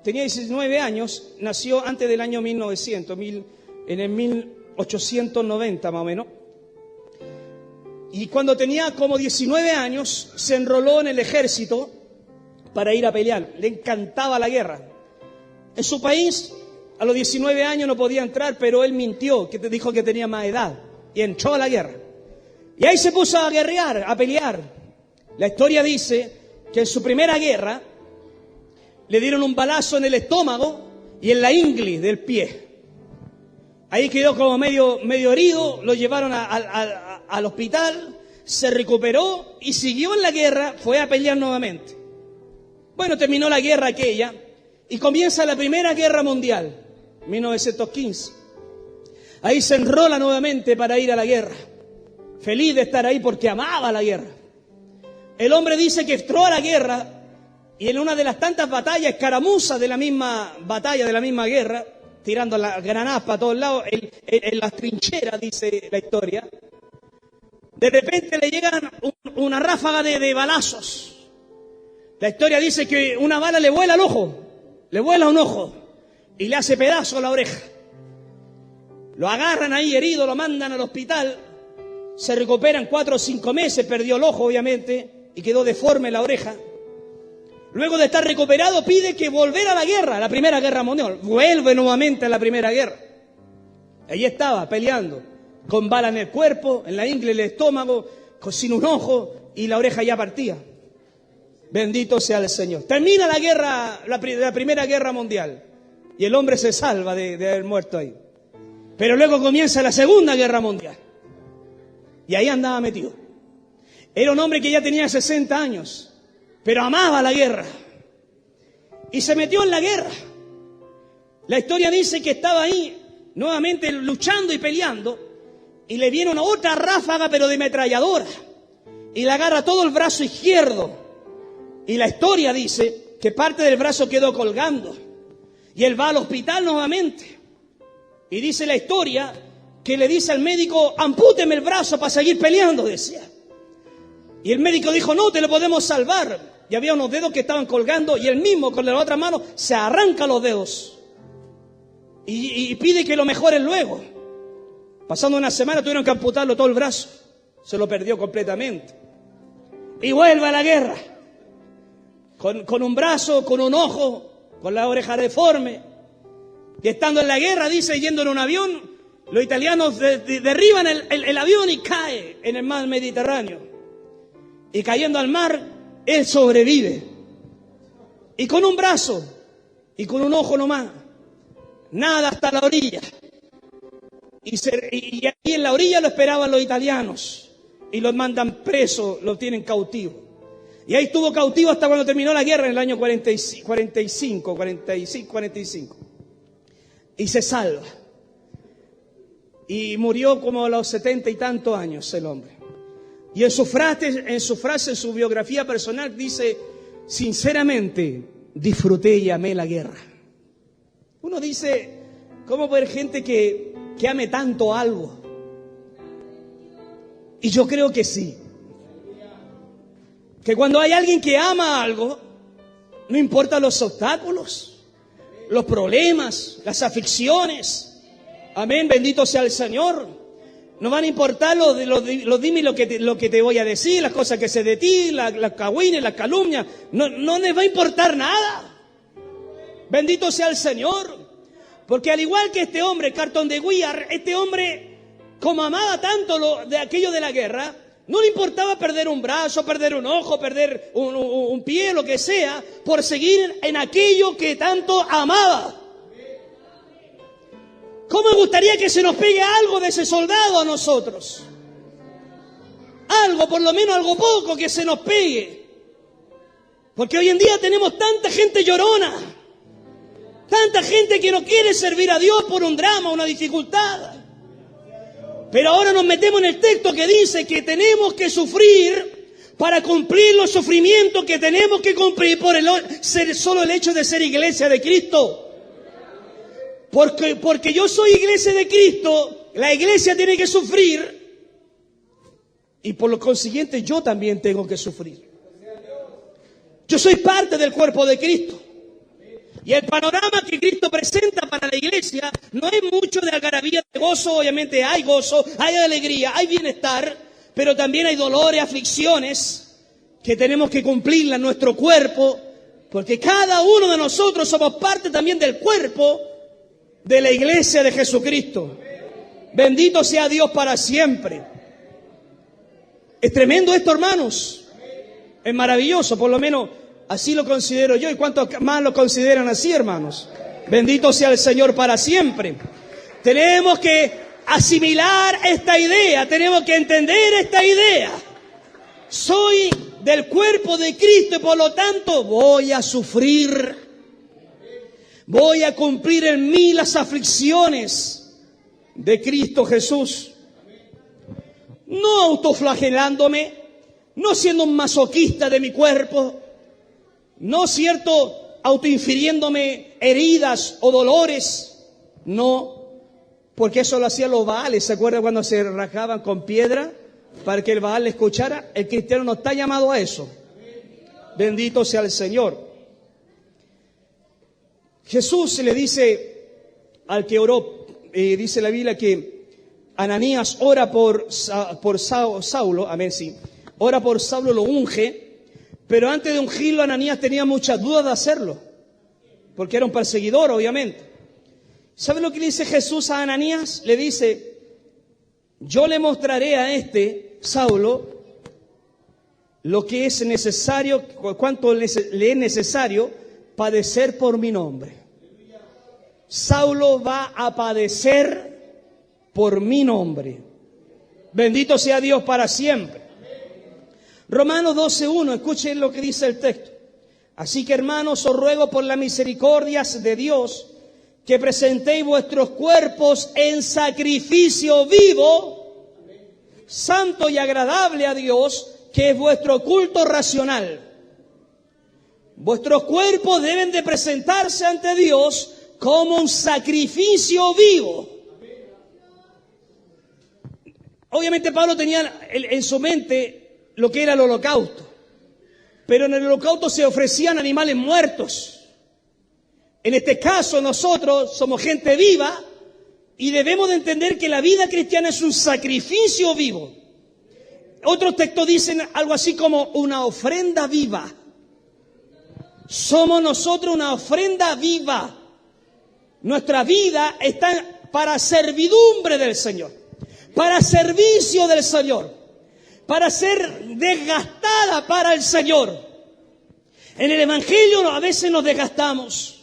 tenía 19 años, nació antes del año 1900, en el 1890 más o menos. Y cuando tenía como 19 años, se enroló en el ejército para ir a pelear. Le encantaba la guerra. En su país, a los 19 años no podía entrar, pero él mintió, que dijo que tenía más edad. Y entró a la guerra. Y ahí se puso a guerrear, a pelear. La historia dice que en su primera guerra le dieron un balazo en el estómago y en la ingle del pie. Ahí quedó como medio herido, lo llevaron al hospital, se recuperó y siguió en la guerra, fue a pelear nuevamente. Bueno, terminó la guerra aquella y comienza la Primera Guerra Mundial, 1915. Ahí se enrola nuevamente para ir a la guerra, feliz de estar ahí porque amaba la guerra. El hombre dice que entró a la guerra y en una de las tantas batallas, escaramuzas de la misma batalla, de la misma guerra, tirando las granadas para todos lados, en las trincheras, dice la historia, de repente le llegan una ráfaga de balazos. La historia dice que una bala le vuela al ojo, le vuela un ojo y le hace pedazo a la oreja. Lo agarran ahí herido, lo mandan al hospital, se recuperan 4 o 5 meses, perdió el ojo obviamente y quedó deforme la oreja. Luego de estar recuperado pide que volver a la guerra, a la Primera Guerra Mundial. Vuelve nuevamente a la Primera Guerra. Allí estaba peleando, con bala en el cuerpo, en la ingle, en el estómago, sin un ojo y la oreja ya partía. Bendito sea el Señor. Termina la guerra, la Primera Guerra Mundial y el hombre se salva de haber muerto ahí. Pero luego comienza la Segunda Guerra Mundial y ahí andaba metido. Era un hombre que ya tenía 60 años, pero amaba la guerra y se metió en la guerra. La historia dice que estaba ahí nuevamente luchando y peleando y le viene una otra ráfaga pero de ametralladora y le agarra todo el brazo izquierdo y la historia dice que parte del brazo quedó colgando y él va al hospital nuevamente y dice la historia que le dice al médico: ampúteme el brazo para seguir peleando, decía. Y el médico dijo: no, te lo podemos salvar. Y había unos dedos que estaban colgando y él mismo con la otra mano se arranca los dedos y pide que lo mejoren luego. Pasando una semana tuvieron que amputarlo todo el brazo. Se lo perdió completamente. Y vuelve a la guerra. Con un brazo, con un ojo, con la oreja deforme. Y estando en la guerra, dice, yendo en un avión, los italianos derriban el avión y cae en el mar Mediterráneo. Y cayendo al mar, él sobrevive. Y con un brazo y con un ojo nomás. Nada hasta la orilla. Y ahí en la orilla lo esperaban los italianos. Y los mandan preso, lo tienen cautivo. Y ahí estuvo cautivo hasta cuando terminó la guerra en el año 45. Y se salva. Y murió como a los 70 y tantos años el hombre. Y en su frase, en su biografía personal dice: sinceramente, disfruté y amé la guerra. Uno dice, ¿cómo puede haber gente que ame tanto algo? Y yo creo que sí. Que cuando hay alguien que ama algo, no importa los obstáculos, los problemas, las aflicciones. Amén, bendito sea el Señor. No van a importar los dime lo que te voy a decir, las cosas que sé de ti, las cagüines, las calumnias. No les va a importar nada. Bendito sea el Señor. Porque al igual que este hombre, Carton de Guiar, este hombre, como amaba tanto de aquello de la guerra, no le importaba perder un brazo, perder un ojo, perder un pie, lo que sea, por seguir en aquello que tanto amaba. ¿Cómo me gustaría que se nos pegue algo de ese soldado a nosotros? Algo, por lo menos algo poco que se nos pegue. Porque hoy en día tenemos tanta gente llorona, tanta gente que no quiere servir a Dios por un drama, una dificultad. Pero ahora nos metemos en el texto que dice que tenemos que sufrir para cumplir los sufrimientos que tenemos que cumplir por solo el hecho de ser iglesia de Cristo. Porque yo soy iglesia de Cristo, la iglesia tiene que sufrir y por lo consiguiente yo también tengo que sufrir. Yo soy parte del cuerpo de Cristo. Y el panorama que Cristo presenta para la iglesia no es mucho de algarabía, de gozo. Obviamente hay gozo, hay alegría, hay bienestar, pero también hay dolores, aflicciones que tenemos que cumplirla en nuestro cuerpo, porque cada uno de nosotros somos parte también del cuerpo de la iglesia de Jesucristo. Bendito sea Dios para siempre. Es tremendo esto, hermanos. Es maravilloso, por lo menos así lo considero yo. ¿Y cuántos más lo consideran así, hermanos? Bendito sea el Señor para siempre. Tenemos que asimilar esta idea, tenemos que entender esta idea. Soy del cuerpo de Cristo y por lo tanto voy a sufrir. Voy a cumplir en mí las aflicciones de Cristo Jesús. No autoflagelándome, no siendo un masoquista de mi cuerpo, no cierto autoinfiriéndome heridas o dolores, no, porque eso lo hacían los Baales. ¿Se acuerdan cuando se rajaban con piedra para que el Baal le escuchara? El cristiano no está llamado a eso. Bendito sea el Señor. Jesús le dice al que oró, dice la Biblia que Ananías ora por Saulo, amén, sí, ora por Saulo, lo unge. Pero antes de ungirlo, Ananías tenía muchas dudas de hacerlo, porque era un perseguidor, obviamente. ¿Sabe lo que le dice Jesús a Ananías? Le dice: yo le mostraré a Saulo, lo que es necesario, cuánto le es necesario padecer por mi nombre. Saulo va a padecer por mi nombre. Bendito sea Dios para siempre. Romanos 12:1, escuchen lo que dice el texto. Así que, hermanos, os ruego por las misericordias de Dios que presentéis vuestros cuerpos en sacrificio vivo, santo y agradable a Dios, que es vuestro culto racional. Vuestros cuerpos deben de presentarse ante Dios como un sacrificio vivo. Obviamente Pablo tenía en su mente lo que era el holocausto, pero en el holocausto se ofrecían animales muertos. En este caso nosotros somos gente viva y debemos de entender que la vida cristiana es un sacrificio vivo. Otros textos dicen algo así como una ofrenda viva. Somos nosotros una ofrenda viva. Nuestra vida está para servidumbre del Señor, para servicio del Señor, para ser desgastada para el Señor. En el Evangelio a veces nos desgastamos.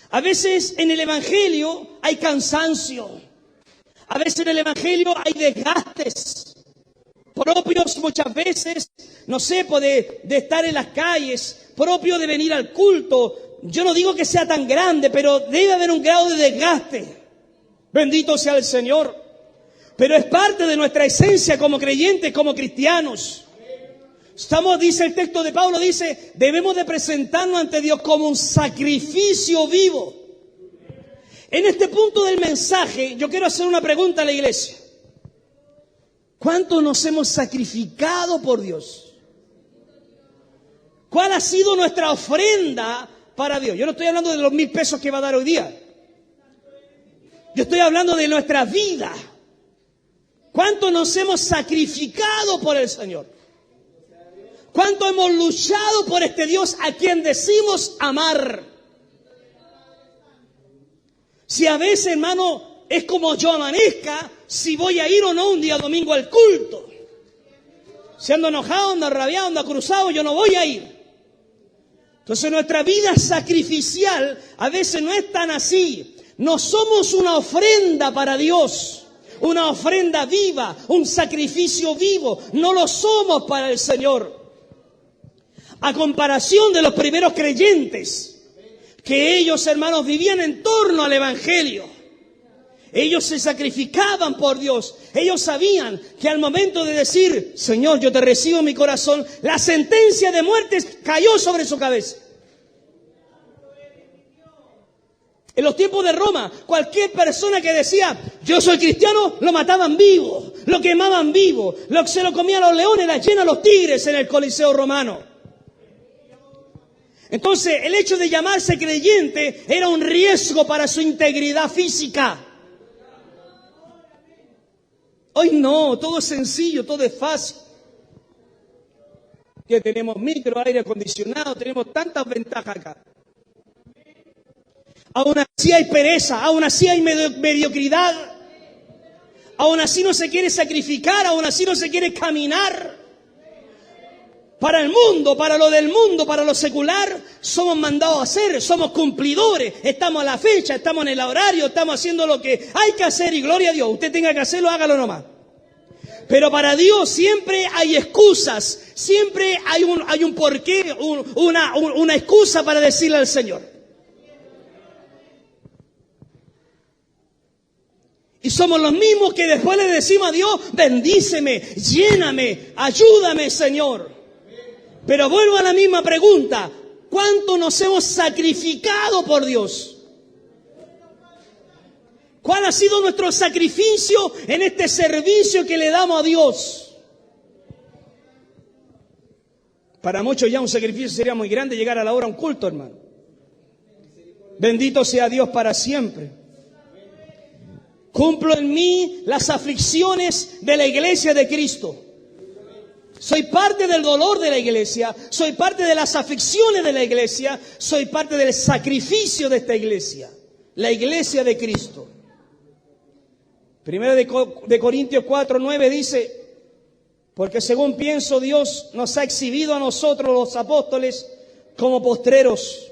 A veces en el Evangelio hay cansancio. A veces en el Evangelio hay desgastes propios muchas veces, no sé, de estar en las calles, propio de venir al culto. Yo no digo que sea tan grande, pero debe haber un grado de desgaste. Bendito sea el Señor. Pero es parte de nuestra esencia como creyentes, como cristianos. Dice el texto de Pablo, dice, debemos de presentarnos ante Dios como un sacrificio vivo. En este punto del mensaje, yo quiero hacer una pregunta a la iglesia. ¿Cuánto nos hemos sacrificado por Dios? ¿Cuál ha sido nuestra ofrenda para Dios? Yo no estoy hablando de los 1,000 pesos que va a dar hoy día. Yo estoy hablando de nuestra vida. ¿Cuánto nos hemos sacrificado por el Señor? ¿Cuánto hemos luchado por este Dios a quien decimos amar? Si a veces, hermano, es como yo amanezca, si voy a ir o no un día domingo al culto. Si ando enojado, ando rabiado, ando cruzado, yo no voy a ir. Entonces nuestra vida sacrificial a veces no es tan así. No somos una ofrenda para Dios. Una ofrenda viva, un sacrificio vivo. No lo somos para el Señor. A comparación de los primeros creyentes, que ellos, hermanos, vivían en torno al Evangelio. Ellos se sacrificaban por Dios. Ellos sabían que al momento de decir, Señor, yo te recibo en mi corazón, la sentencia de muerte cayó sobre su cabeza. En los tiempos de Roma, cualquier persona que decía, yo soy cristiano, lo mataban vivo, lo quemaban vivo, se lo comían los leones, las hienas, los tigres en el Coliseo romano. Entonces, el hecho de llamarse creyente era un riesgo para su integridad física. Hoy no, todo es sencillo, todo es fácil. Que tenemos micro, aire acondicionado, tenemos tantas ventajas acá. Aún así hay pereza, aún así hay mediocridad, aún así no se quiere sacrificar, aún así no se quiere caminar. Para el mundo, para lo del mundo, para lo secular, somos mandados a hacer, somos cumplidores, estamos a la fecha, estamos en el horario, estamos haciendo lo que hay que hacer y gloria a Dios, usted tenga que hacerlo, hágalo nomás. Pero para Dios siempre hay excusas, siempre hay un porqué, una excusa para decirle al Señor. Y somos los mismos que después le decimos a Dios, bendíceme, lléname, ayúdame, Señor. Pero vuelvo a la misma pregunta, ¿cuánto nos hemos sacrificado por Dios? ¿Cuál ha sido nuestro sacrificio en este servicio que le damos a Dios? Para muchos ya un sacrificio sería muy grande llegar a la hora a un culto, hermano. Bendito sea Dios para siempre. Cumplo en mí las aflicciones de la iglesia de Cristo. Soy parte del dolor de la iglesia, soy parte de las aflicciones de la iglesia, soy parte del sacrificio de esta iglesia, la iglesia de Cristo. Primera de Corintios 4:9 dice, porque según pienso Dios nos ha exhibido a nosotros los apóstoles como postreros,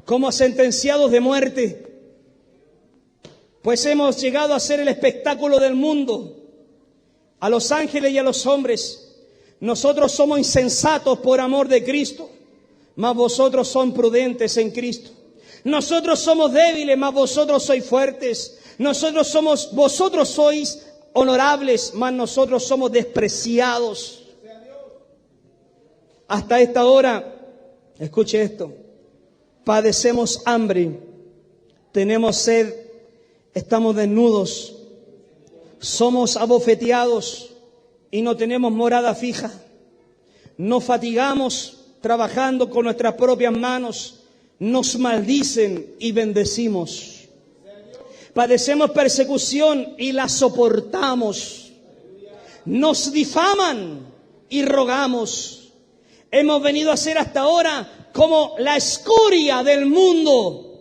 como sentenciados de muerte, pues hemos llegado a ser el espectáculo del mundo, a los ángeles y a los hombres. Nosotros somos insensatos por amor de Cristo, mas vosotros son prudentes en Cristo. Nosotros somos débiles, mas vosotros sois fuertes. Vosotros sois honorables, mas nosotros somos despreciados. Hasta esta hora, escuche esto, padecemos hambre, tenemos sed, estamos desnudos, somos abofeteados y no tenemos morada fija. Nos fatigamos trabajando con nuestras propias manos. Nos maldicen y bendecimos. Padecemos persecución y la soportamos. Nos difaman y rogamos. Hemos venido a ser hasta ahora como la escoria del mundo,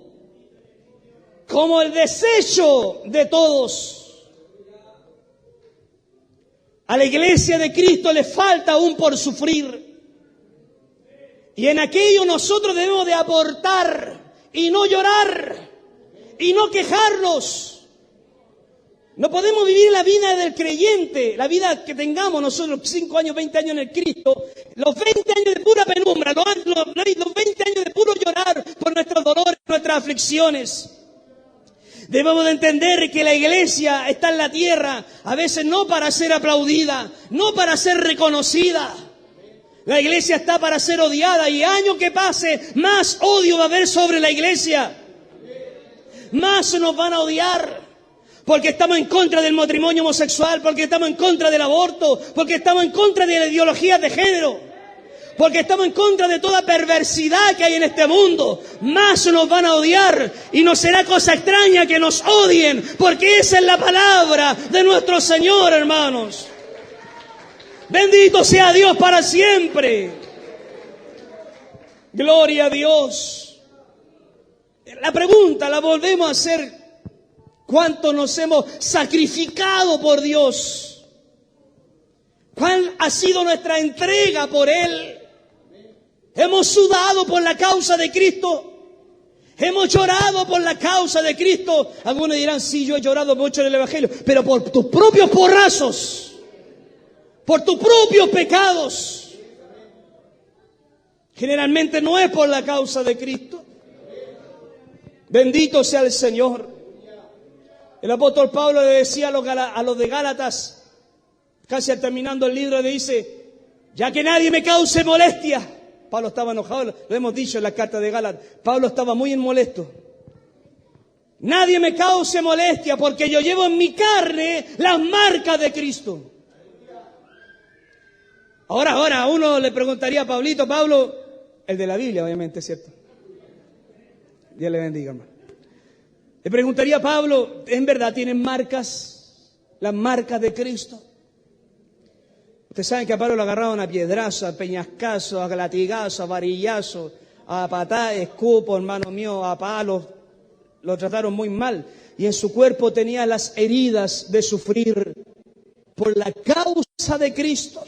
como el desecho de todos. A la iglesia de Cristo le falta aún por sufrir. Y en aquello nosotros debemos de aportar y no llorar y no quejarnos. No podemos vivir la vida del creyente, la vida que tengamos nosotros 5 años, 20 años en el Cristo, los 20 años de pura penumbra, los 20 años de puro llorar por nuestros dolores, nuestras aflicciones. Debemos de entender que la iglesia está en la tierra, a veces no para ser aplaudida, no para ser reconocida. La iglesia está para ser odiada y año que pase, más odio va a haber sobre la iglesia. Más nos van a odiar porque estamos en contra del matrimonio homosexual, porque estamos en contra del aborto, porque estamos en contra de la ideología de género. Porque estamos en contra de toda perversidad que hay en este mundo. Más nos van a odiar y no será cosa extraña que nos odien, porque esa es la palabra de nuestro Señor, hermanos. Bendito sea Dios para siempre. Gloria a Dios. La pregunta la volvemos a hacer: ¿cuánto nos hemos sacrificado por Dios? ¿Cuál ha sido nuestra entrega por Él? ¿Hemos sudado por la causa de Cristo? ¿Hemos llorado por la causa de Cristo? Algunos dirán, sí, yo he llorado mucho en el Evangelio, pero por tus propios porrazos, por tus propios pecados. Generalmente no es por la causa de Cristo. Bendito sea el Señor. El apóstol Pablo le decía a los de Gálatas, casi terminando el libro, le dice, ya que nadie me cause molestia. Pablo estaba enojado, lo hemos dicho en la carta de Gálatas. Pablo estaba muy molesto. Nadie me cause molestia porque yo llevo en mi carne las marcas de Cristo. Ahora, a uno le preguntaría a Pablito, Pablo, El de la Biblia, obviamente, ¿cierto? Dios le bendiga, hermano. Le preguntaría a Pablo, ¿en verdad tienen marcas? Las marcas de Cristo. Ustedes saben que a Pablo lo agarraron a piedrazo, a peñascazo, a latigazo, a varillazo, a patada, escupo, hermano mío, a palos. Lo trataron muy mal. Y en su cuerpo tenía las heridas de sufrir por la causa de Cristo.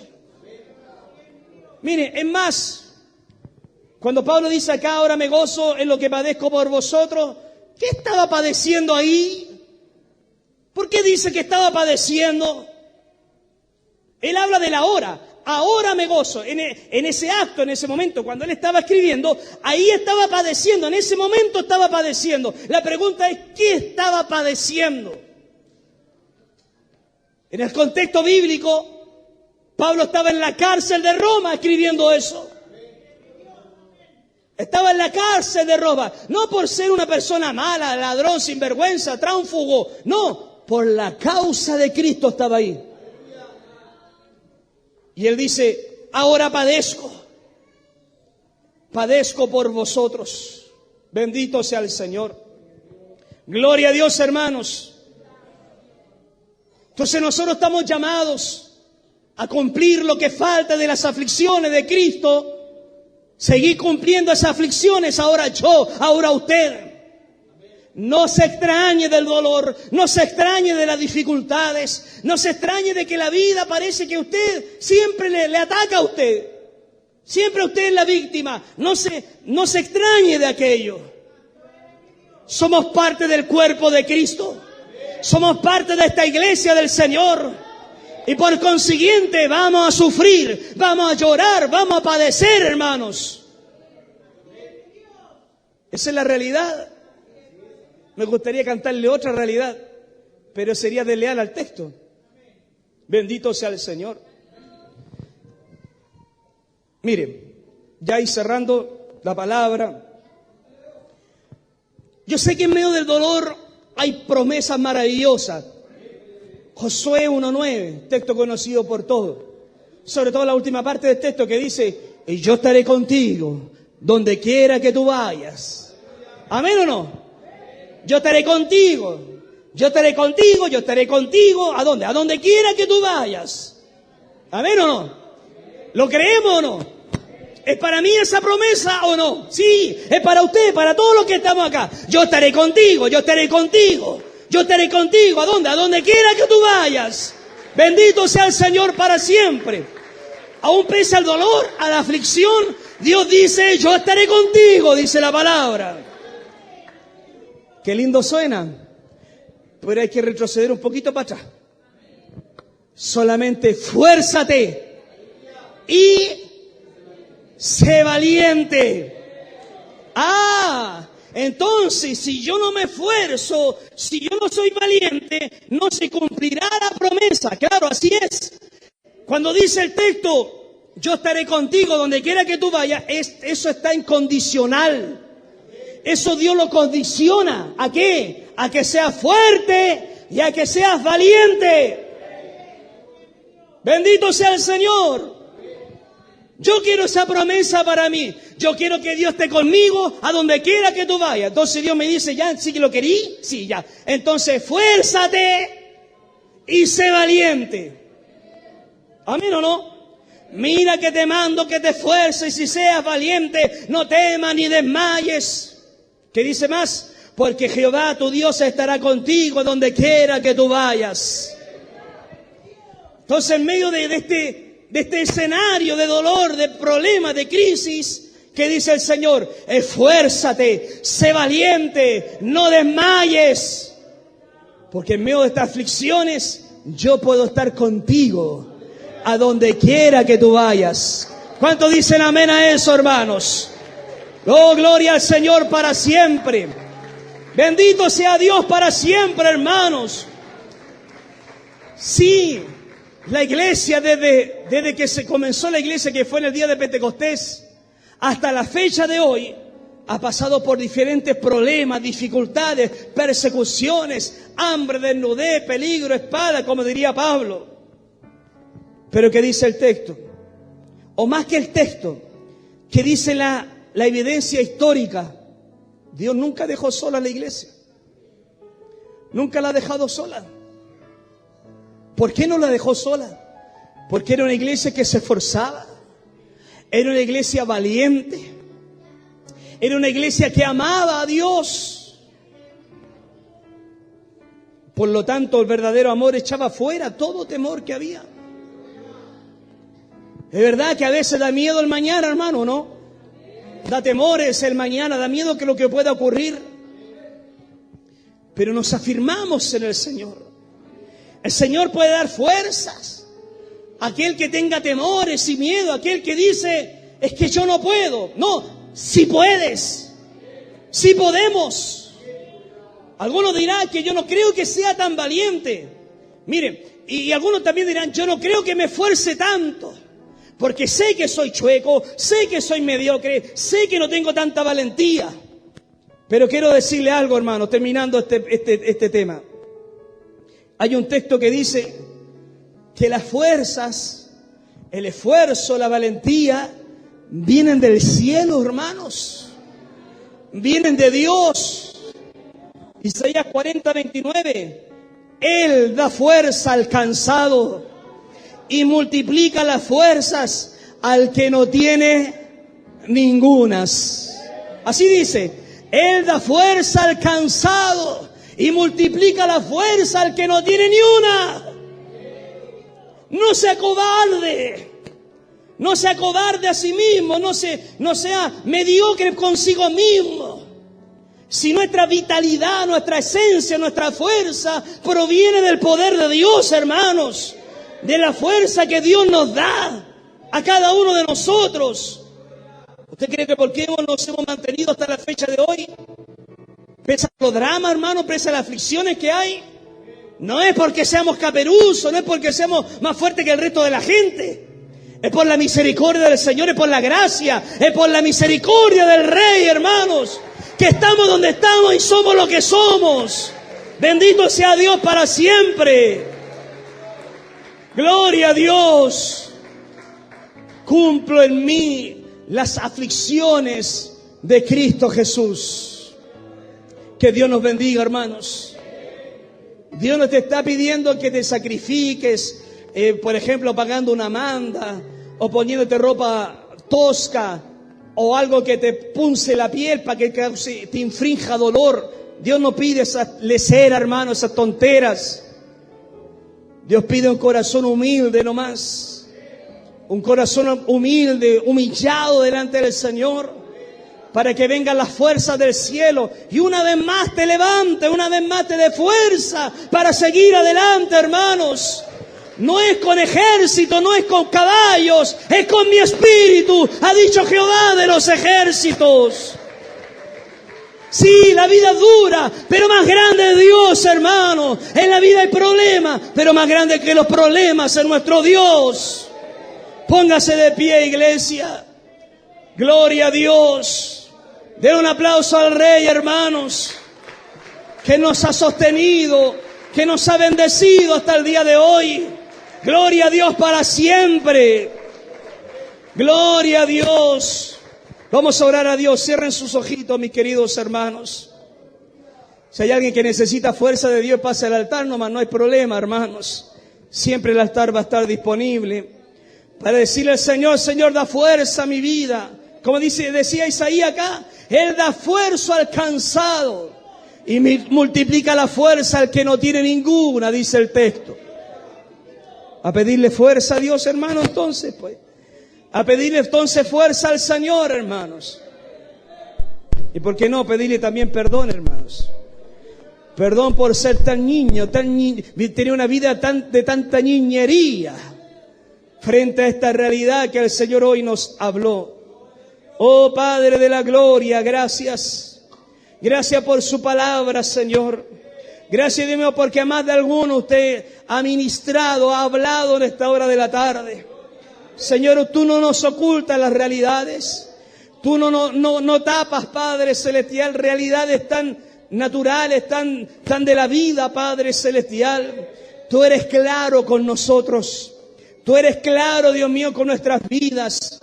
Mire, es más, cuando Pablo dice acá, ahora me gozo en lo que padezco por vosotros, ¿qué estaba padeciendo ahí? ¿Por qué dice que estaba padeciendo? Él habla del ahora. Ahora me gozo. En ese acto, en ese momento, cuando él estaba escribiendo, ahí estaba padeciendo. En ese momento estaba padeciendo. La pregunta es, ¿qué estaba padeciendo? En el contexto bíblico, Pablo estaba en la cárcel de Roma escribiendo eso. Estaba en la cárcel de Roma. No por ser una persona mala, ladrón, sinvergüenza, tránfugo. No, por la causa de Cristo estaba ahí. Y él dice, ahora padezco por vosotros. Bendito sea el Señor. Gloria a Dios, hermanos. Entonces nosotros estamos llamados a cumplir lo que falta de las aflicciones de Cristo. Seguir cumpliendo esas aflicciones, ahora yo, ahora usted. No se extrañe del dolor, no se extrañe de las dificultades, no se extrañe de que la vida parece que usted siempre le ataca a usted. Siempre usted es la víctima. No se extrañe de aquello. Somos parte del cuerpo de Cristo. Somos parte de esta iglesia del Señor. Y por consiguiente vamos a sufrir, vamos a llorar, vamos a padecer, hermanos. Esa es la realidad. Me gustaría cantarle otra realidad, pero sería desleal al texto. Bendito sea el Señor. Mire, ya ahí cerrando la palabra. Yo sé que en medio del dolor hay promesas maravillosas. Josué 1:9, texto conocido por todos. Sobre todo la última parte del texto que dice, y yo estaré contigo donde quiera que tú vayas. ¿Amén o no? Yo estaré contigo, yo estaré contigo, yo estaré contigo. ¿A dónde? A donde quiera que tú vayas. ¿Amén o no? ¿Lo creemos o no? ¿Es para mí esa promesa o no? Sí, es para usted, para todos los que estamos acá. Yo estaré contigo, yo estaré contigo, yo estaré contigo. ¿A dónde? A donde quiera que tú vayas. Bendito sea el Señor para siempre. Aún pese al dolor, a la aflicción, Dios dice, yo estaré contigo, dice la palabra. Qué lindo suena, pero hay que retroceder un poquito para atrás. Solamente fuérzate y sé valiente. Entonces, si yo no me esfuerzo, si yo no soy valiente, no se cumplirá la promesa. Claro, así es. Cuando dice el texto, yo estaré contigo donde quiera que tú vayas, eso está incondicional. Eso Dios lo condiciona. ¿A qué? A que seas fuerte y a que seas valiente. Bendito sea el Señor. Yo quiero esa promesa para mí. Yo quiero que Dios esté conmigo a donde quiera que tú vayas. Entonces Dios me dice, ¿ya? ¿Sí que lo querí? Sí, ya. Entonces, fuérzate y sé valiente. ¿Amén o no? Mira que te mando que te esfuerces y seas valiente. No temas ni desmayes. ¿Qué dice más? Porque Jehová tu Dios estará contigo donde quiera que tú vayas. Entonces, en medio de este escenario de dolor, de problemas, de crisis, ¿qué dice el Señor? Esfuérzate, sé valiente, no desmayes. Porque en medio de estas aflicciones, yo puedo estar contigo a donde quiera que tú vayas. ¿Cuántos dicen amén a eso, hermanos? Oh, gloria al Señor para siempre. Bendito sea Dios para siempre, hermanos. Sí, la iglesia desde que se comenzó la iglesia, que fue en el día de Pentecostés, hasta la fecha de hoy, ha pasado por diferentes problemas, dificultades, persecuciones, hambre, desnudez, peligro, espada, como diría Pablo. Pero ¿qué dice el texto? O más que el texto, que dice la evidencia histórica, Dios nunca dejó sola a la iglesia. Nunca la ha dejado sola. ¿Por qué no la dejó sola? Porque era una iglesia que se esforzaba. Era una iglesia valiente. Era una iglesia que amaba a Dios. Por lo tanto, el verdadero amor echaba fuera todo temor que había. Es verdad que a veces da miedo el mañana, hermano, ¿no? Da temores el mañana, da miedo que lo que pueda ocurrir. Pero nos afirmamos en el Señor. El Señor puede dar fuerzas. Aquel que tenga temores y miedo, aquel que dice, es que yo no puedo. No, sí puedes. Sí podemos. Algunos dirán que yo no creo que sea tan valiente. Miren, y algunos también dirán, yo no creo que me esfuerce tanto. Porque sé que soy chueco, sé que soy mediocre, sé que no tengo tanta valentía. Pero quiero decirle algo, hermano, terminando este tema. Hay un texto que dice que las fuerzas, el esfuerzo, la valentía, vienen del cielo, hermanos. Vienen de Dios. Isaías 40:29. Él da fuerza al cansado y multiplica las fuerzas al que no tiene ningunas. Así dice, Él da fuerza al cansado y multiplica la fuerza al que no tiene ni una. No sea cobarde. No sea cobarde a sí mismo. No sea mediocre consigo mismo. Si nuestra vitalidad, nuestra esencia, nuestra fuerza proviene del poder de Dios, hermanos. De la fuerza que Dios nos da a cada uno de nosotros. ¿Usted cree que por qué nos hemos mantenido hasta la fecha de hoy? Pese a los dramas, hermano, pese a las aflicciones que hay. No es porque seamos caperuzos, no es porque seamos más fuertes que el resto de la gente. Es por la misericordia del Señor, es por la gracia, es por la misericordia del Rey, hermanos, que estamos donde estamos y somos lo que somos. Bendito sea Dios para siempre. Gloria a Dios. Cumplo en mí las aflicciones de Cristo Jesús. Que Dios nos bendiga, hermanos. Dios no te está pidiendo que te sacrifiques, por ejemplo, pagando una manda o poniéndote ropa tosca o algo que te punce la piel para que te infrinja dolor. Dios no pide esa lesera, hermano, esas tonteras. Dios pide un corazón humilde nomás. Un corazón humilde, humillado delante del Señor. Para que vengan las fuerzas del cielo. Y una vez más te levante, una vez más te dé fuerza para seguir adelante, hermanos. No es con ejército, no es con caballos, es con mi espíritu, ha dicho Jehová de los ejércitos. Sí, la vida es dura, pero más grande es Dios, hermano. En la vida hay problemas, pero más grande que los problemas es nuestro Dios. Póngase de pie, iglesia. Gloria a Dios. Den un aplauso al Rey, hermanos, que nos ha sostenido, que nos ha bendecido hasta el día de hoy. Gloria a Dios para siempre. Gloria a Dios. Vamos a orar a Dios. Cierren sus ojitos, mis queridos hermanos. Si hay alguien que necesita fuerza de Dios, pase al altar nomás, no hay problema, hermanos. Siempre el altar va a estar disponible para decirle al Señor, Señor, da fuerza a mi vida. Como decía Isaías acá, Él da fuerza al cansado y multiplica la fuerza al que no tiene ninguna, dice el texto. A pedirle fuerza a Dios, hermano, entonces, pues. A pedirle entonces fuerza al Señor, hermanos. Y por qué no pedirle también perdón, hermanos. Perdón por ser tan niño, tener una vida de tanta niñería frente a esta realidad que el Señor hoy nos habló. Oh Padre de la gloria, gracias. Gracias por su palabra, Señor. Gracias, Dios mío, porque a más de alguno usted ha ministrado, ha hablado en esta hora de la tarde. Señor, tú no nos ocultas las realidades. Tú no tapas, Padre Celestial, realidades tan naturales, tan de la vida, Padre Celestial. Tú eres claro con nosotros. Tú eres claro, Dios mío, con nuestras vidas.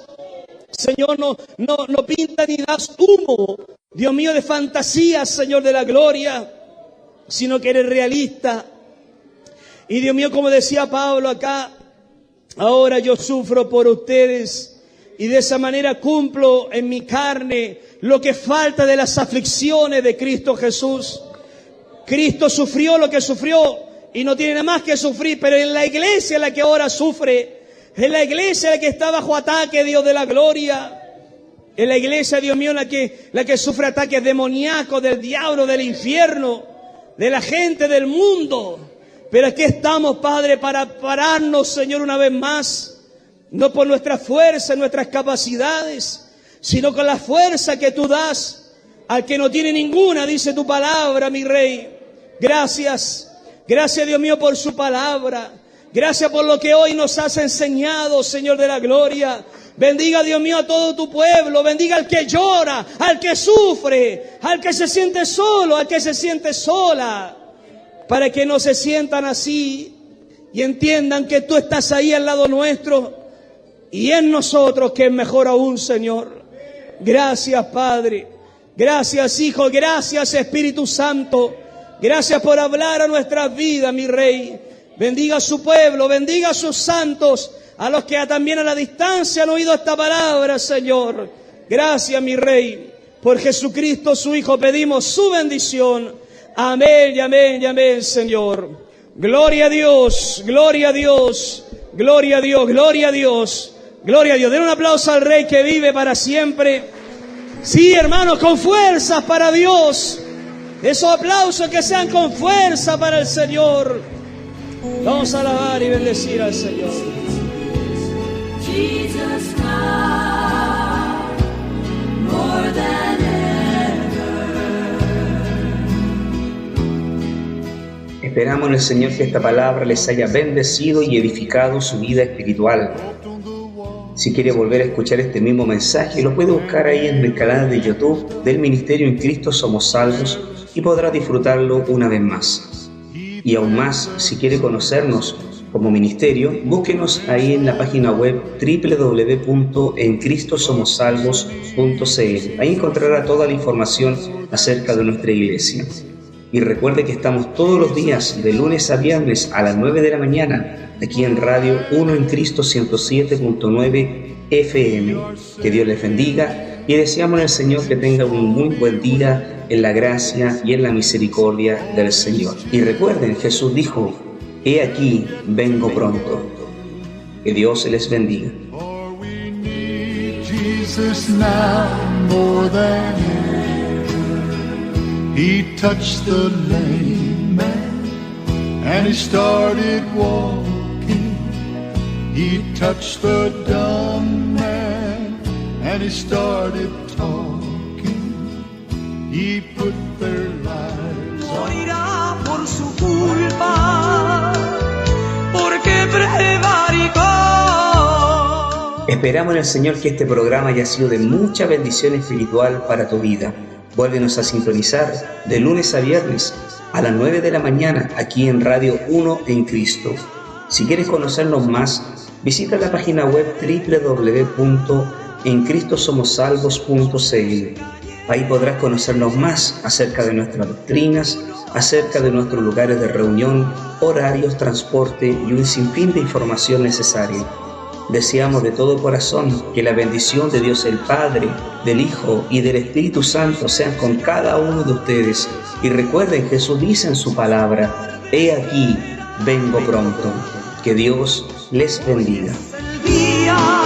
Señor, no pinta ni das humo, Dios mío, de fantasía, Señor, de la gloria, sino que eres realista. Y Dios mío, como decía Pablo acá, ahora yo sufro por ustedes y de esa manera cumplo en mi carne lo que falta de las aflicciones de Cristo Jesús. Cristo sufrió lo que sufrió y no tiene nada más que sufrir, pero en la iglesia la que ahora sufre, en la iglesia la que está bajo ataque, Dios de la gloria, en la iglesia, Dios mío, la que sufre ataques demoníacos del diablo, del infierno, de la gente del mundo. Pero aquí estamos, Padre, para pararnos, Señor, una vez más, no por nuestra fuerza, nuestras capacidades, sino con la fuerza que tú das al que no tiene ninguna, dice tu palabra, mi Rey. Gracias, gracias, Dios mío, por su palabra. Gracias por lo que hoy nos has enseñado, Señor de la gloria. Bendiga, Dios mío, a todo tu pueblo. Bendiga al que llora, al que sufre, al que se siente solo, al que se siente sola. Para que no se sientan así y entiendan que tú estás ahí al lado nuestro y en nosotros, que es mejor aún, Señor. Gracias, Padre. Gracias, Hijo. Gracias, Espíritu Santo. Gracias por hablar a nuestras vidas, mi Rey. Bendiga a su pueblo, bendiga a sus santos, a los que también a la distancia han oído esta palabra, Señor. Gracias, mi Rey. Por Jesucristo, su Hijo, pedimos su bendición. Amén y amén y amén, Señor. Gloria a Dios, gloria a Dios, gloria a Dios, gloria a Dios, gloria a Dios. Den un aplauso al Rey que vive para siempre. Sí, hermanos, con fuerzas para Dios. Esos aplausos que sean con fuerza para el Señor. Vamos a alabar y bendecir al Señor. Jesus now, more than Esperamos en el Señor que esta palabra les haya bendecido y edificado su vida espiritual. Si quiere volver a escuchar este mismo mensaje, lo puede buscar ahí en el canal de YouTube del Ministerio En Cristo Somos Salvos y podrá disfrutarlo una vez más. Y aún más, si quiere conocernos como ministerio, búsquenos ahí en la página web www.encristosomosalvos.cl. Ahí encontrará toda la información acerca de nuestra iglesia. Y recuerde que estamos todos los días, de lunes a viernes a las 9 de la mañana, aquí en Radio 1 en Cristo 107.9 FM. Que Dios les bendiga y deseamos en el Señor que tenga un muy buen día en la gracia y en la misericordia del Señor. Y recuerden, Jesús dijo, he aquí, vengo pronto. Que Dios les bendiga. For we need Jesus now more than ever. He touched the lame man and he started walking. He touched the dumb man and he started talking. He put their lives on. Morirá por su culpa, porque prevaricó. Esperamos en el Señor que este programa haya sido de mucha bendición espiritual para tu vida. Vuélvenos a sintonizar de lunes a viernes a las 9 de la mañana aquí en Radio 1 en Cristo. Si quieres conocernos más, visita la página web www.encristosomosalvos.cl. Ahí podrás conocernos más acerca de nuestras doctrinas, acerca de nuestros lugares de reunión, horarios, transporte y un sinfín de información necesaria. Deseamos de todo corazón que la bendición de Dios el Padre, del Hijo y del Espíritu Santo sean con cada uno de ustedes. Y recuerden, Jesús dice en su palabra, he aquí, vengo pronto. Que Dios les bendiga. El día